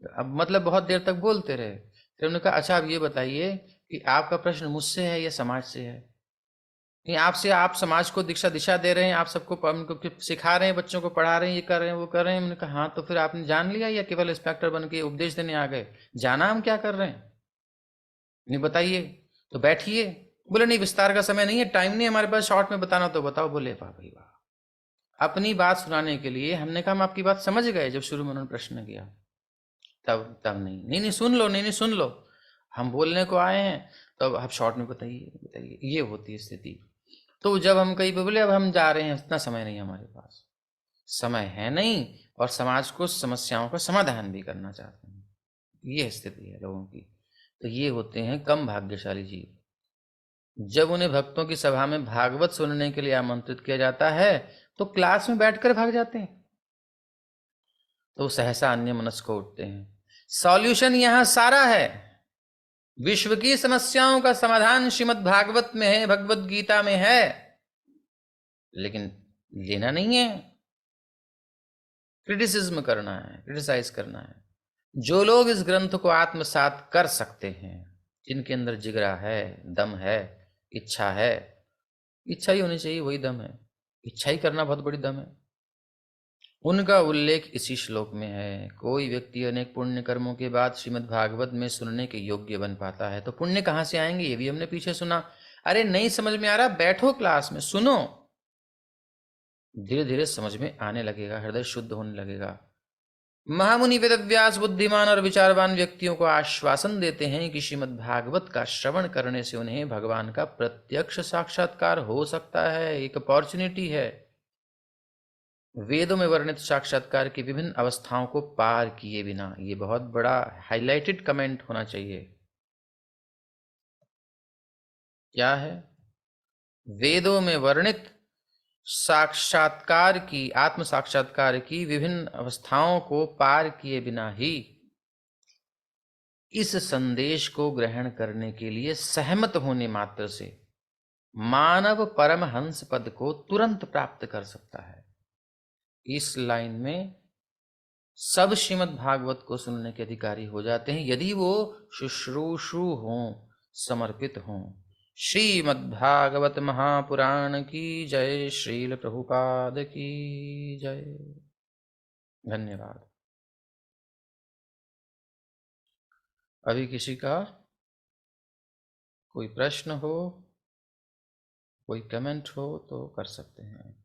अब मतलब बहुत देर तक बोलते रहे, फिर उन्होंने कहा अच्छा अब ये बताइए कि आपका प्रश्न मुझसे है या समाज से है? नहीं, आपसे, आप समाज को दिशा दे रहे हैं, आप सबको सिखा रहे हैं, बच्चों को पढ़ा रहे हैं, ये कर रहे हैं, वो कर रहे हैं। मैंने कहा हाँ, तो फिर आपने जान लिया या केवल इंस्पेक्टर बन के उपदेश देने आ गए? जाना हम क्या कर रहे हैं, नहीं बताइए तो बैठिए। बोले नहीं, विस्तार का समय नहीं है, टाइम नहीं है हमारे पास, शॉर्ट में बताना तो बताओ। बोले वाह भाई वाह। अपनी बात सुनाने के लिए हमने कहा हम आपकी बात समझ गए, जब शुरू में उन्होंने प्रश्न किया तब नहीं सुन लो, नहीं सुन लो, हम बोलने को आए हैं, तो आप शॉर्ट में बताइए। ये होती है स्थिति। तो जब हम कहीं पे बोले अब हम जा रहे हैं, इतना समय नहीं हमारे पास, समय है नहीं, और समाज को समस्याओं का समाधान भी करना चाहते हैं, ये स्थिति है लोगों की। तो ये होते हैं कम भाग्यशाली जीव। जब उन्हें भक्तों की सभा में भागवत सुनने के लिए आमंत्रित किया जाता है तो क्लास में बैठकर भाग जाते हैं, तो सहसा अन्य मनस्क को उठते हैं। सॉल्यूशन यहां सारा है। विश्व की समस्याओं का समाधान श्रीमद् भागवत में है, भगवत गीता में है, लेकिन लेना नहीं है, क्रिटिसिज्म करना है, क्रिटिसाइज करना है। जो लोग इस ग्रंथ को आत्मसात कर सकते हैं, जिनके अंदर जिगरा है, दम है, इच्छा है, इच्छा ही होनी चाहिए, वही दम है, इच्छा ही करना बहुत बड़ी दम है, उनका उल्लेख इसी श्लोक में है। कोई व्यक्ति अनेक पुण्य कर्मों के बाद श्रीमद् भागवत में सुनने के योग्य बन पाता है। तो पुण्य कहाँ से आएंगे, ये भी हमने पीछे सुना। अरे नहीं समझ में आ रहा, बैठो क्लास में सुनो, धीरे धीरे समझ में आने लगेगा, हृदय शुद्ध होने लगेगा। महामुनि वेदव्यास बुद्धिमान और विचारवान व्यक्तियों को आश्वासन देते हैं कि श्रीमद् भागवत का श्रवण करने से उन्हें भगवान का प्रत्यक्ष साक्षात्कार हो सकता है, एक अपॉर्चुनिटी है। वेदों में वर्णित साक्षात्कार की विभिन्न अवस्थाओं को पार किए बिना, ये बहुत बड़ा हाइलाइटेड कमेंट होना चाहिए। क्या है? वेदों में वर्णित साक्षात्कार की, आत्म साक्षात्कार की विभिन्न अवस्थाओं को पार किए बिना ही इस संदेश को ग्रहण करने के लिए सहमत होने मात्र से मानव परमहंस पद को तुरंत प्राप्त कर सकता है। इस लाइन में सब श्रीमद् भागवत को सुनने के अधिकारी हो जाते हैं यदि वो शुश्रूषु हों, समर्पित हों। श्रीमद् भागवत महापुराण की जय। श्रील प्रभुपाद की जय। धन्यवाद। अभी किसी का कोई प्रश्न हो, कोई कमेंट हो तो कर सकते हैं।